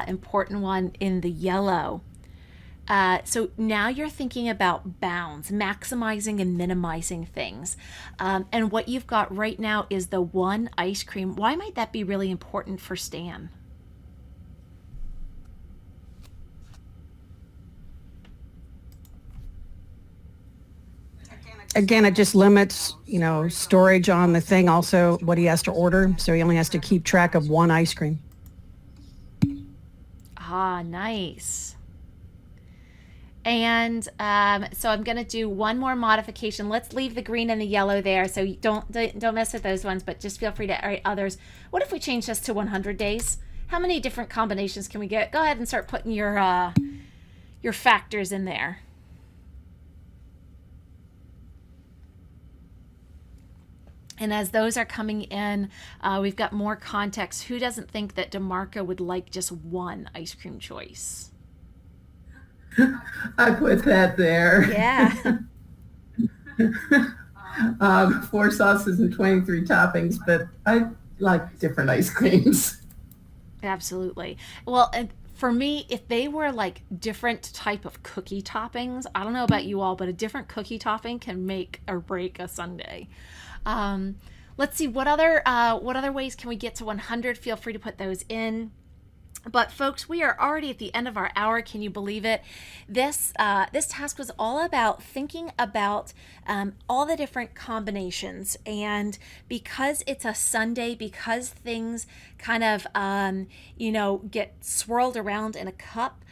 important one in the yellow. So now you're thinking about bounds, maximizing and minimizing things. And what you've got right now is the one ice cream. Why might that be really important for Stan? Again, it just limits, storage on the thing, also what he has to order. So he only has to keep track of one ice cream. Ah, nice. And so I'm going to do one more modification. Let's leave the green and the yellow there. So you don't mess with those ones, but just feel free to write others. What if we change this to 100 days? How many different combinations can we get? Go ahead and start putting your factors in there. And as those are coming in, we've got more context. Who doesn't think that DeMarco would like just one ice cream choice? I put that there. Yeah. 4 sauces and 23 toppings, but I like different ice creams. Absolutely. Well, for me, if they were like different type of cookie toppings, I don't know about you all, but a different cookie topping can make or break a sundae. Let's see, what other ways can we get to 100? Feel free to put those in. But folks, we are already at the end of our hour. Can you believe it? This task was all about thinking about all the different combinations. And because it's a Sunday, because things kind of, get swirled around in a cup,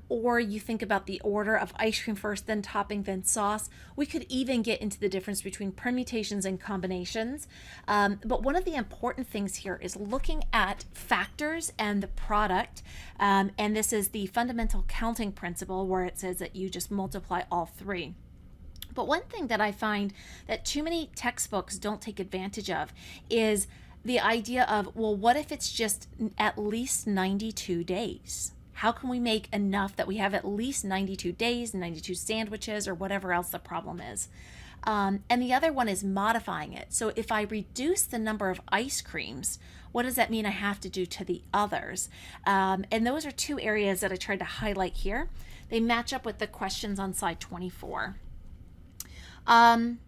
or you think about the order of ice cream first, then topping, then sauce. We could even get into the difference between permutations and combinations. But one of the important things here is looking at factors and the product. And this is the fundamental counting principle, where it says that you just multiply all three. But one thing that I find that too many textbooks don't take advantage of is the idea of, well, what if it's just at least 92 days? How can we make enough that we have at least 92 days, 92 sandwiches, or whatever else the problem is? And the other one is modifying it. So if I reduce the number of ice creams, what does that mean I have to do to the others? And those are two areas that I tried to highlight here. They match up with the questions on slide 24. And,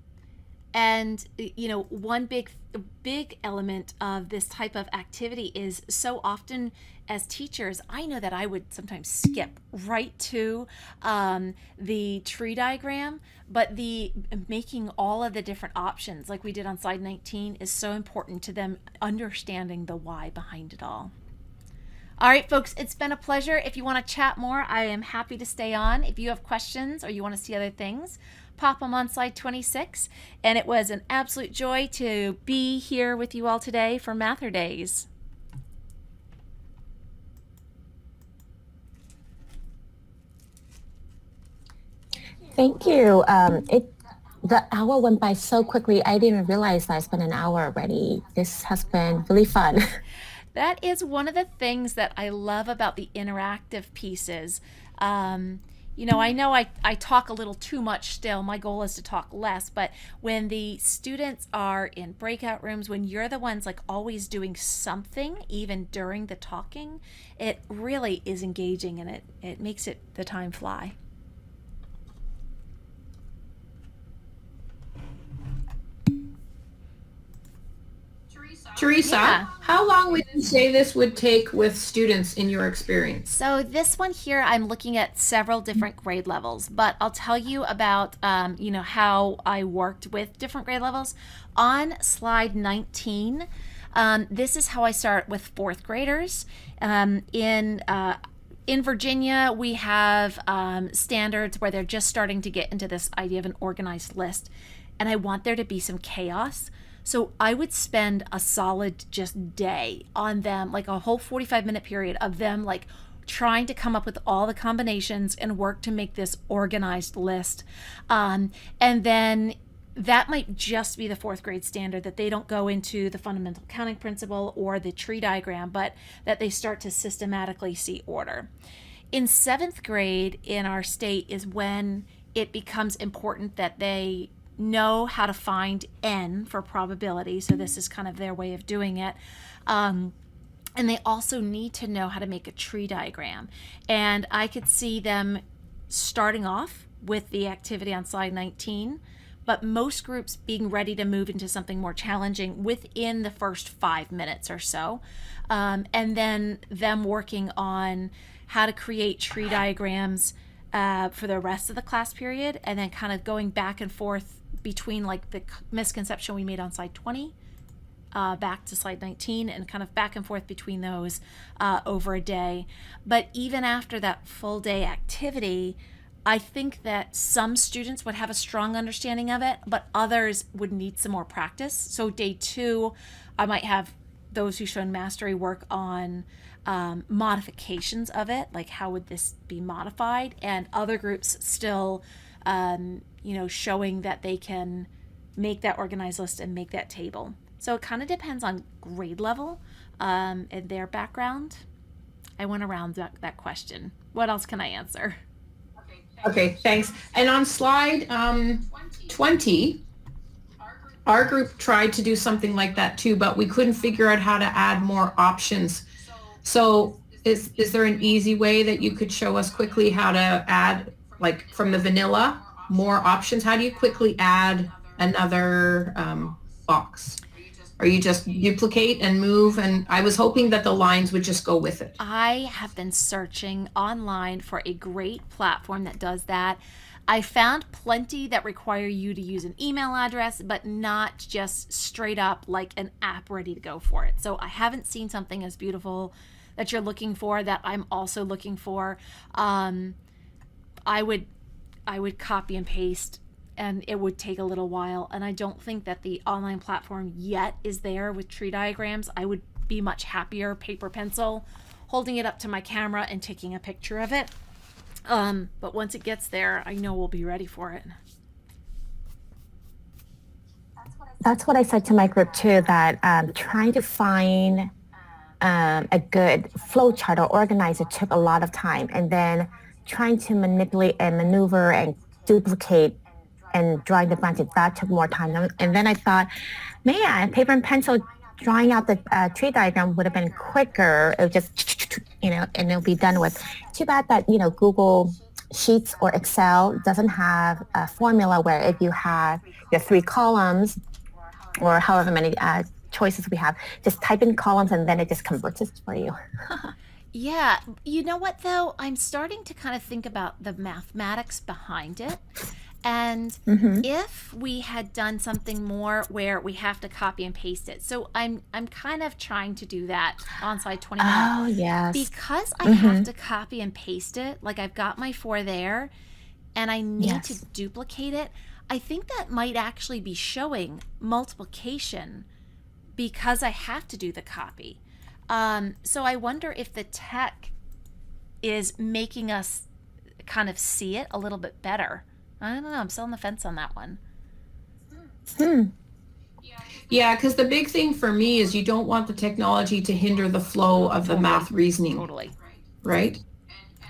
one big element of this type of activity is so often as teachers, I know that I would sometimes skip right to the tree diagram, but the making all of the different options like we did on slide 19 is so important to them understanding the why behind it all. All right, folks, it's been a pleasure. If you want to chat more, I am happy to stay on. If you have questions or you want to see other things, pop them on slide 26. And it was an absolute joy to be here with you all today for MATHurdays. Thank you. The hour went by so quickly. I didn't realize I spent an hour already. This has been really fun. That is one of the things that I love about the interactive pieces. I know I talk a little too much still. My goal is to talk less, but when the students are in breakout rooms, when you're the ones like always doing something, even during the talking, it really is engaging and it makes the time fly. Teresa, Yeah. how long would you say this would take with students in your experience? So this one here, I'm looking at several different grade levels, but I'll tell you about, how I worked with different grade levels. On slide 19, this is how I start with fourth graders. in Virginia, we have standards where they're just starting to get into this idea of an organized list. And I want there to be some chaos. So I would spend a solid just day on them, like a whole 45-minute period of them like trying to come up with all the combinations and work to make this organized list. And then that might just be the fourth grade standard, that they don't go into the fundamental counting principle or the tree diagram, but that they start to systematically see order. In seventh grade in our state is when it becomes important that they know how to find n for probability. So this is kind of their way of doing it. And they also need to know how to make a tree diagram. And I could see them starting off with the activity on slide 19, but most groups being ready to move into something more challenging within the first 5 minutes or so. And then them working on how to create tree diagrams for the rest of the class period, and then kind of going back and forth between like the misconception we made on slide 20 back to slide 19, and kind of back and forth between those over a day. But even after that full day activity, I think that some students would have a strong understanding of it, but others would need some more practice. So day 2, I might have those who've shown mastery work on modifications of it, like how would this be modified, and other groups still showing that they can make that organized list and make that table. So it kind of depends on grade level and their background. I went around that question. What else can I answer? Okay, thanks. And on slide 20, our group tried to do something like that too, but we couldn't figure out how to add more options. So is there an easy way that you could show us quickly how to add, like from the vanilla, more options? How do you quickly add another box? Or you just duplicate and move? And I was hoping that the lines would just go with it. I have been searching online for a great platform that does that. I found plenty that require you to use an email address, but not just straight up like an app ready to go for it. So I haven't seen something as beautiful that you're looking for that I'm also looking for. I would copy and paste, and it would take a little while. And I don't think that the online platform yet is there with tree diagrams. I would be much happier paper pencil, holding it up to my camera and taking a picture of it. But once it gets there, I know we'll be ready for it. That's what I said to my group too, that trying to find a good flow chart or organizer took a lot of time, and then trying to manipulate and maneuver and duplicate and drawing the branches, that took more time. And then I thought, man, paper and pencil drawing out the tree diagram would have been quicker. It would just, and it'll be done with. Too bad that, Google Sheets or Excel doesn't have a formula where if you have your 3 columns or however many choices we have, just type in columns and then it just converts it for you. Yeah, you know what though? I'm starting to kind of think about the mathematics behind it. And if we had done something more where we have to copy and paste it. So I'm kind of trying to do that on slide 21. Oh, yes. Because I have to copy and paste it, like I've got my 4 there, and I need to duplicate it. I think that might actually be showing multiplication because I have to do the copy. So I wonder if the tech is making us kind of see it a little bit better. I don't know. I'm still on the fence on that one. Yeah, because the big thing for me is you don't want the technology to hinder the flow of the math reasoning. Totally. Right?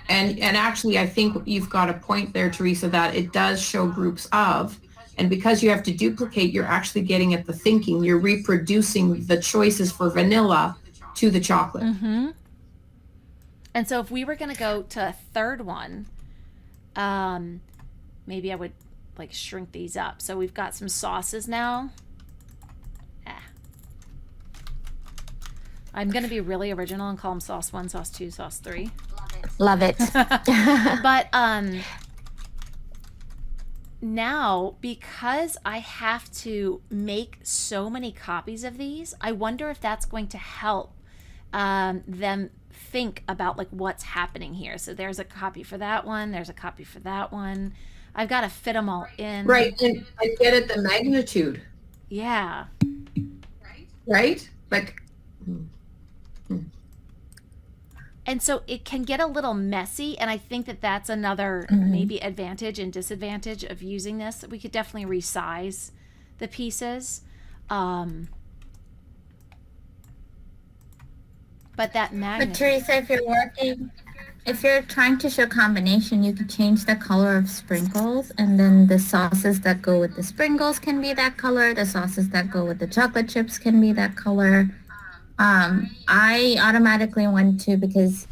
And actually, I think you've got a point there, Teresa, that it does show groups of, and because you have to duplicate, you're actually getting at the thinking. You're reproducing the choices for vanilla to the chocolate. And so if we were going to go to a third one, maybe I would like shrink these up. So we've got some sauces now. I'm going to be really original and call them sauce 1, sauce 2, sauce 3. Love it. But now, because I have to make so many copies of these, I wonder if that's going to help them think about like what's happening here. So there's a copy for that one. There's a copy for that one. I've got to fit them all in. Right. And I get it, the magnitude. Yeah. Right? Like, and so it can get a little messy, and I think that that's another maybe advantage and disadvantage of using this. We could definitely resize the pieces. But that magnet. But Teresa, if you're trying to show combination, you could change the color of sprinkles, and then the sauces that go with the sprinkles can be that color. The sauces that go with the chocolate chips can be that color. I automatically went to, because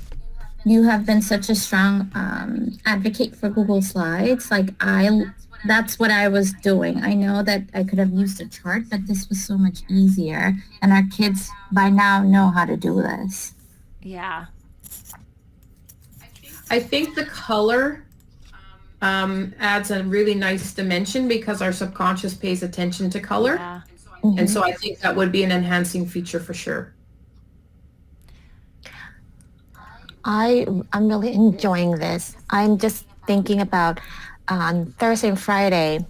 you have been such a strong advocate for Google Slides. Like that's what I was doing. I know that I could have used a chart, but this was so much easier. And our kids by now know how to do this. Yeah. I think the color adds a really nice dimension because our subconscious pays attention to color. Yeah. And so I think that would be an enhancing feature for sure. I'm really enjoying this. I'm just thinking about on Thursday and Friday,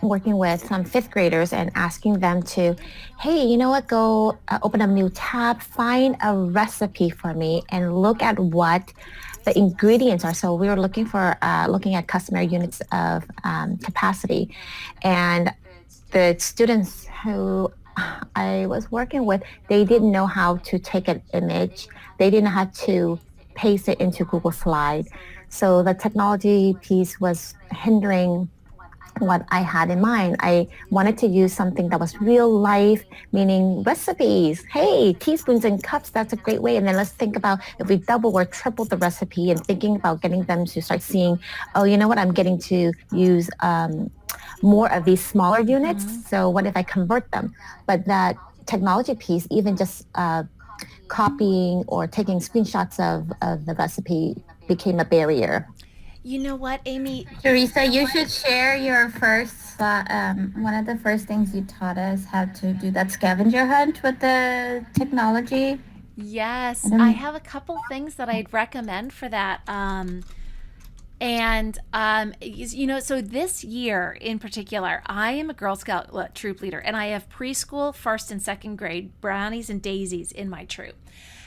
working with some fifth graders and asking them to, hey, you know what, go open a new tab, find a recipe for me and look at what the ingredients are. So we were looking at customer units of capacity, and the students who I was working with, they didn't know how to take an image. They didn't know how to paste it into Google Slide. So the technology piece was hindering what I had in mind. I wanted to use something that was real life, meaning recipes. Hey, teaspoons and cups, that's a great way. And then let's think about if we double or triple the recipe, and thinking about getting them to start seeing, oh, you know what, I'm getting to use more of these smaller units. So what if I convert them? But that technology piece, even just copying or taking screenshots of the recipe became a barrier. You know what, Amy? Teresa, you should share your first, one of the first things you taught us how to do that scavenger hunt with the technology. Yes, I have a couple things that I'd recommend for that. So this year in particular, I am a Girl Scout troop leader, and I have preschool, first and second grade brownies and daisies in my troop.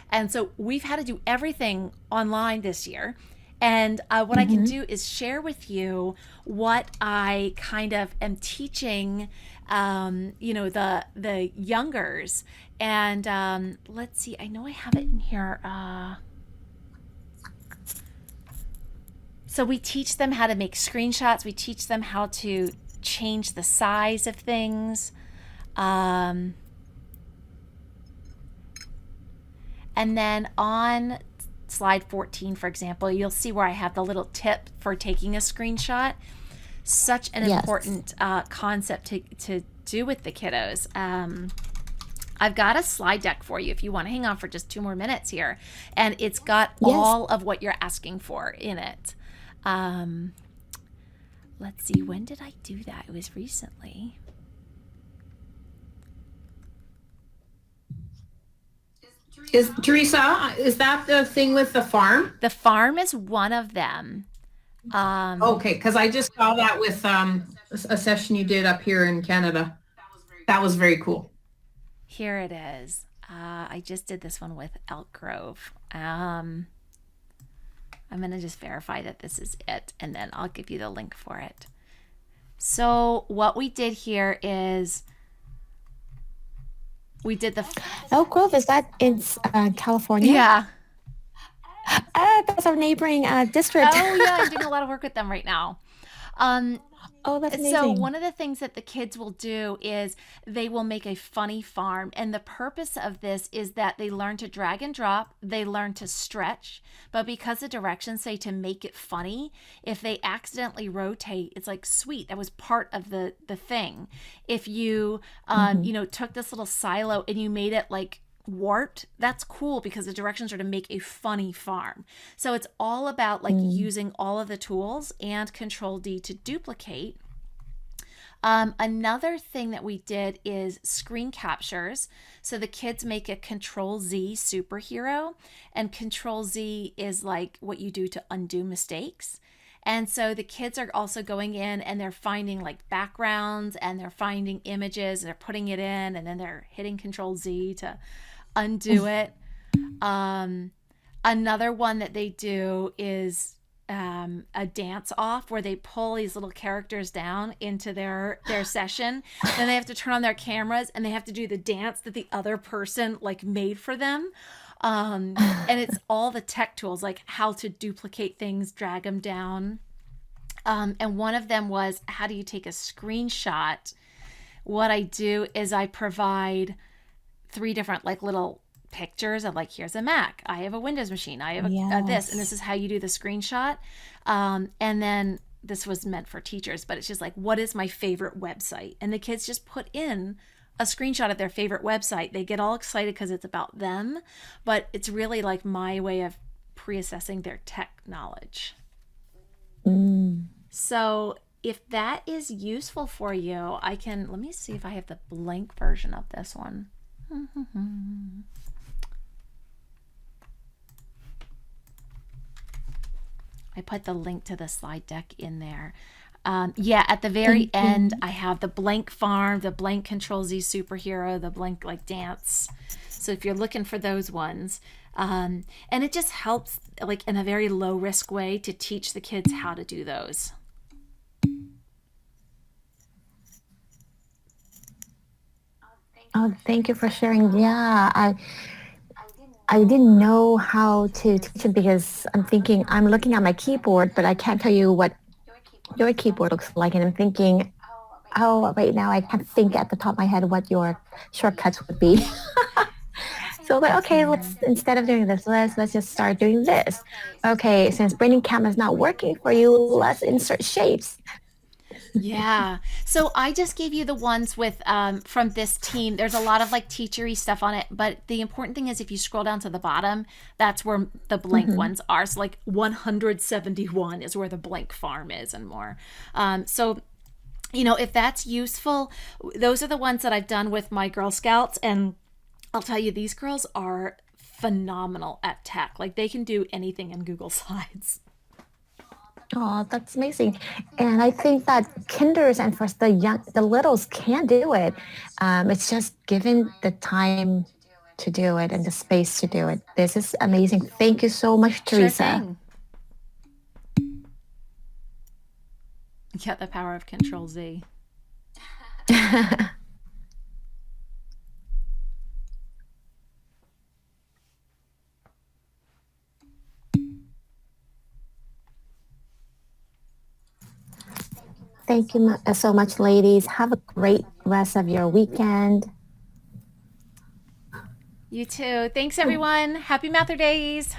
And so we've had to do everything online this year. And what I can do is share with you what I kind of am teaching, the youngers. And let's see, I know I have it in here. So we teach them how to make screenshots. We teach them how to change the size of things. And then on slide 14, for example, you'll see where I have the little tip for taking a screenshot. Such an important concept to do with the kiddos. I've got a slide deck for you if you want to hang on for just 2 more minutes here. And it's got all of what you're asking for in it. Let's see, when did I do that? It was recently. Teresa, is that the thing with the farm? The farm is one of them. Okay, because I just saw that with a session you did up here in Canada. That was very cool. Here it is. I just did this one with Elk Grove. I'm going to just verify that this is it, and then I'll give you the link for it. So what we did here is we did the... Elk Grove, is that in California? Yeah. That's our neighboring district. Oh, yeah, I'm doing a lot of work with them right now. Oh, that's amazing. So one of the things that the kids will do is they will make a funny farm. And the purpose of this is that they learn to drag and drop. They learn to stretch. But because the directions say to make it funny, if they accidentally rotate, it's like, sweet, that was part of the thing. If you, took this little silo and you made it like warped, that's cool because the directions are to make a funny farm. So it's all about like using all of the tools and Control D to duplicate. Another thing that we did is screen captures. So the kids make a Control Z superhero, and Control Z is like what you do to undo mistakes. And so the kids are also going in and they're finding like backgrounds and they're finding images, they're putting it in, and then they're hitting Control Z to undo it. Another one that they do is a dance off where they pull these little characters down into their session. Then they have to turn on their cameras and they have to do the dance that the other person like made for them. And it's all the tech tools, like how to duplicate things, drag them down. And one of them was, how do you take a screenshot? What I do is I provide 3 different like little pictures of like, here's a Mac, I have a Windows machine, I have this, and this is how you do the screenshot. And then this was meant for teachers, but it's just like, what is my favorite website? And the kids just put in a screenshot of their favorite website. They get all excited because it's about them, but it's really like my way of pre-assessing their tech knowledge. So if that is useful for you, let me see if I have the blank version of this one. I put the link to the slide deck in there. At the very end, I have the blank farm, the blank Control Z superhero, the blank like dance. So if you're looking for those ones, and it just helps like in a very low risk way to teach the kids how to do those. Oh, thank you for sharing. Yeah, I didn't know how to teach it because I'm looking at my keyboard, but I can't tell you what your keyboard looks like. And I'm thinking, oh, right now I can't think at the top of my head what your shortcuts would be. So, but okay, instead of doing this, let's just start doing this. Okay, since Branding Camera is not working for you, let's insert shapes. Yeah. So I just gave you the ones with from this team. There's a lot of like teachery stuff on it, but the important thing is if you scroll down to the bottom, that's where the blank ones are. So like 171 is where the blank farm is and more. So if that's useful, those are the ones that I've done with my Girl Scouts, and I'll tell you, these girls are phenomenal at tech. Like they can do anything in Google Slides. Oh, that's amazing. And I think that kinders and for the littles can do it. It's just given the time to do it and the space to do it. This is amazing. Thank you so much, Teresa. Sure. Yeah, the power of Control Z. Thank you so much, ladies. Have a great rest of your weekend. You too. Thanks, everyone. Happy MATHurdays.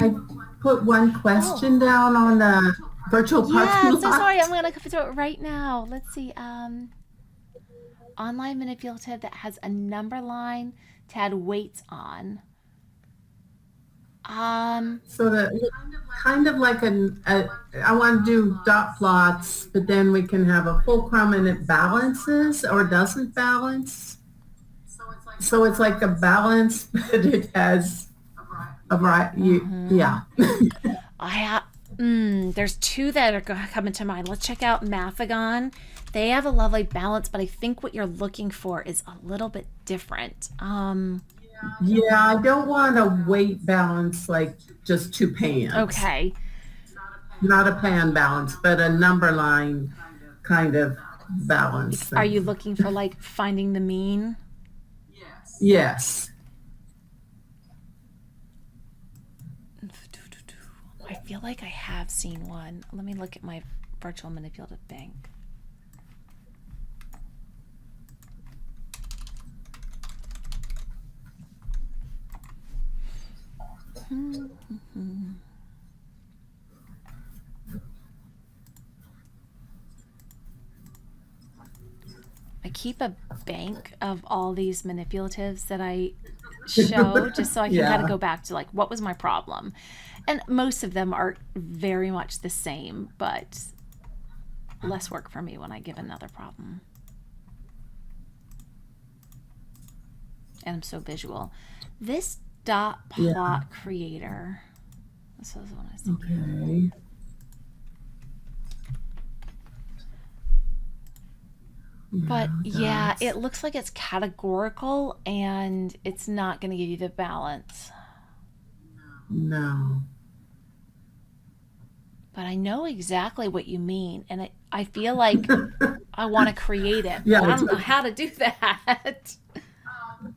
I put one question down on the virtual parking lot. So sorry. I'm going to come to it right now. Let's see. Online manipulative that has a number line to add weights on. So that kind of like I want to do dot plots, but then we can have a fulcrum and it balances or doesn't balance. So it's like a balance, but it has a variety. Yeah. There's 2 that are coming to mind. Let's check out Mathagon. They have a lovely balance, but I think what you're looking for is a little bit different. Yeah, I don't want a weight balance like just 2 pans. Okay. Not a pan balance, but a number line kind of balance. Are you looking for like finding the mean? Yes. I feel like I have seen one. Let me look at my virtual manipulative bank. I keep a bank of all these manipulatives that I show just so I can kind of go back to like, what was my problem? And most of them are very much the same, but less work for me when I give another problem. And I'm so visual. This dot plot creator. This is what I was thinking. Okay. But yeah, that's- it looks like it's categorical and it's not going to give you the balance. No. But I know exactly what you mean. And I feel like I want to create it. Yeah, But I don't know how to do that.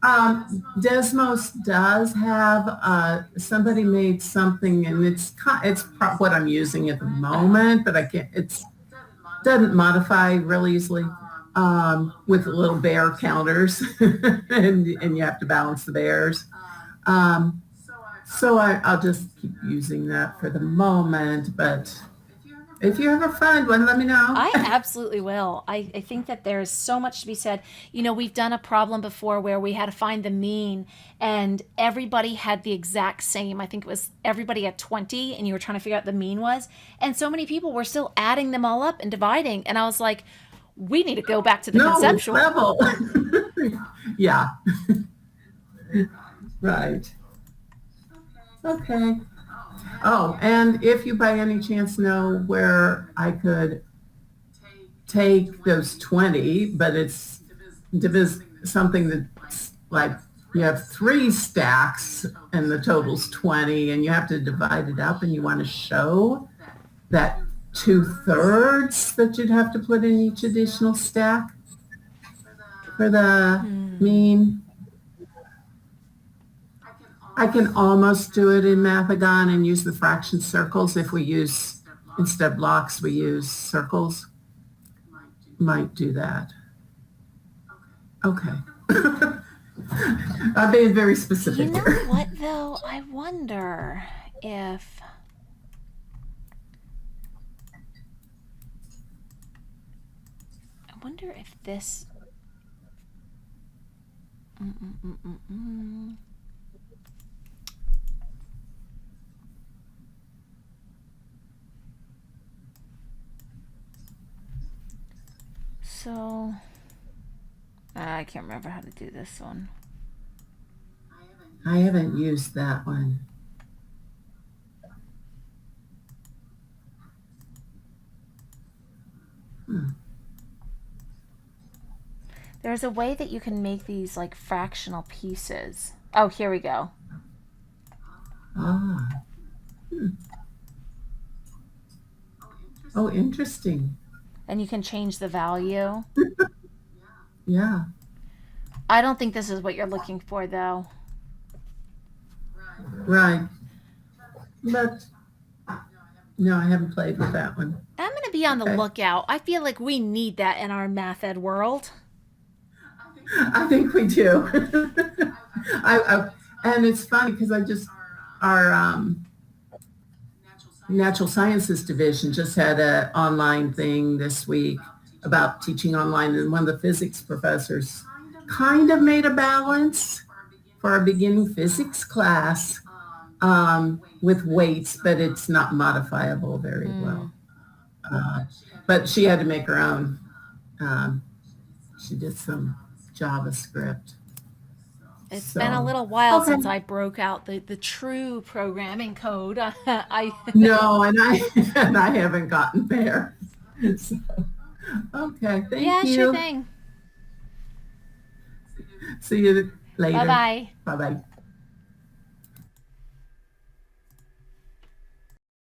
Desmos does have somebody made something, and it's what I'm using at the moment, but I can't. It doesn't modify really easily with little bear counters, and you have to balance the bears. So I'll just keep using that for the moment, but if you ever find one, let me know. I absolutely will. I think that there's so much to be said. You know, we've done a problem before where we had to find the mean and everybody had the exact same. I think it was everybody had 20 and you were trying to figure out what the mean was. And so many people were still adding them all up and dividing. And I was like, we need to go back to the conceptual level. Yeah. Right. Okay. Oh, and if you by any chance know where I could take those 20, but it's something that's like you have 3 stacks and the total's 20 and you have to divide it up and you want to show that 2/3 that you'd have to put in each additional stack for the mean. I can almost do it in Mathagon and use the fraction circles. If we use, instead of blocks, we use circles. Might do that. Okay. I'm being very specific. You know what, though? I wonder if... this... So, I can't remember how to do this one. I haven't used that one. There's a way that you can make these like fractional pieces. Oh, here we go. Ah. Oh, interesting. And you can change the value. Yeah. I don't think this is what you're looking for, though. Right. But, no, I haven't played with that one. I'm going to be on the lookout. I feel like we need that in our math ed world. I think we do. And it's funny because our Natural Sciences Division just had an online thing this week about teaching online, and one of the physics professors kind of made a balance for our beginning physics class with weights, but it's not modifiable very well. But she had to make her own. She did some JavaScript. It's been a little while since I broke out the true programming code. No, and I haven't gotten there. So, okay, thank you. Yeah, sure thing. See you later. Bye-bye. Bye-bye.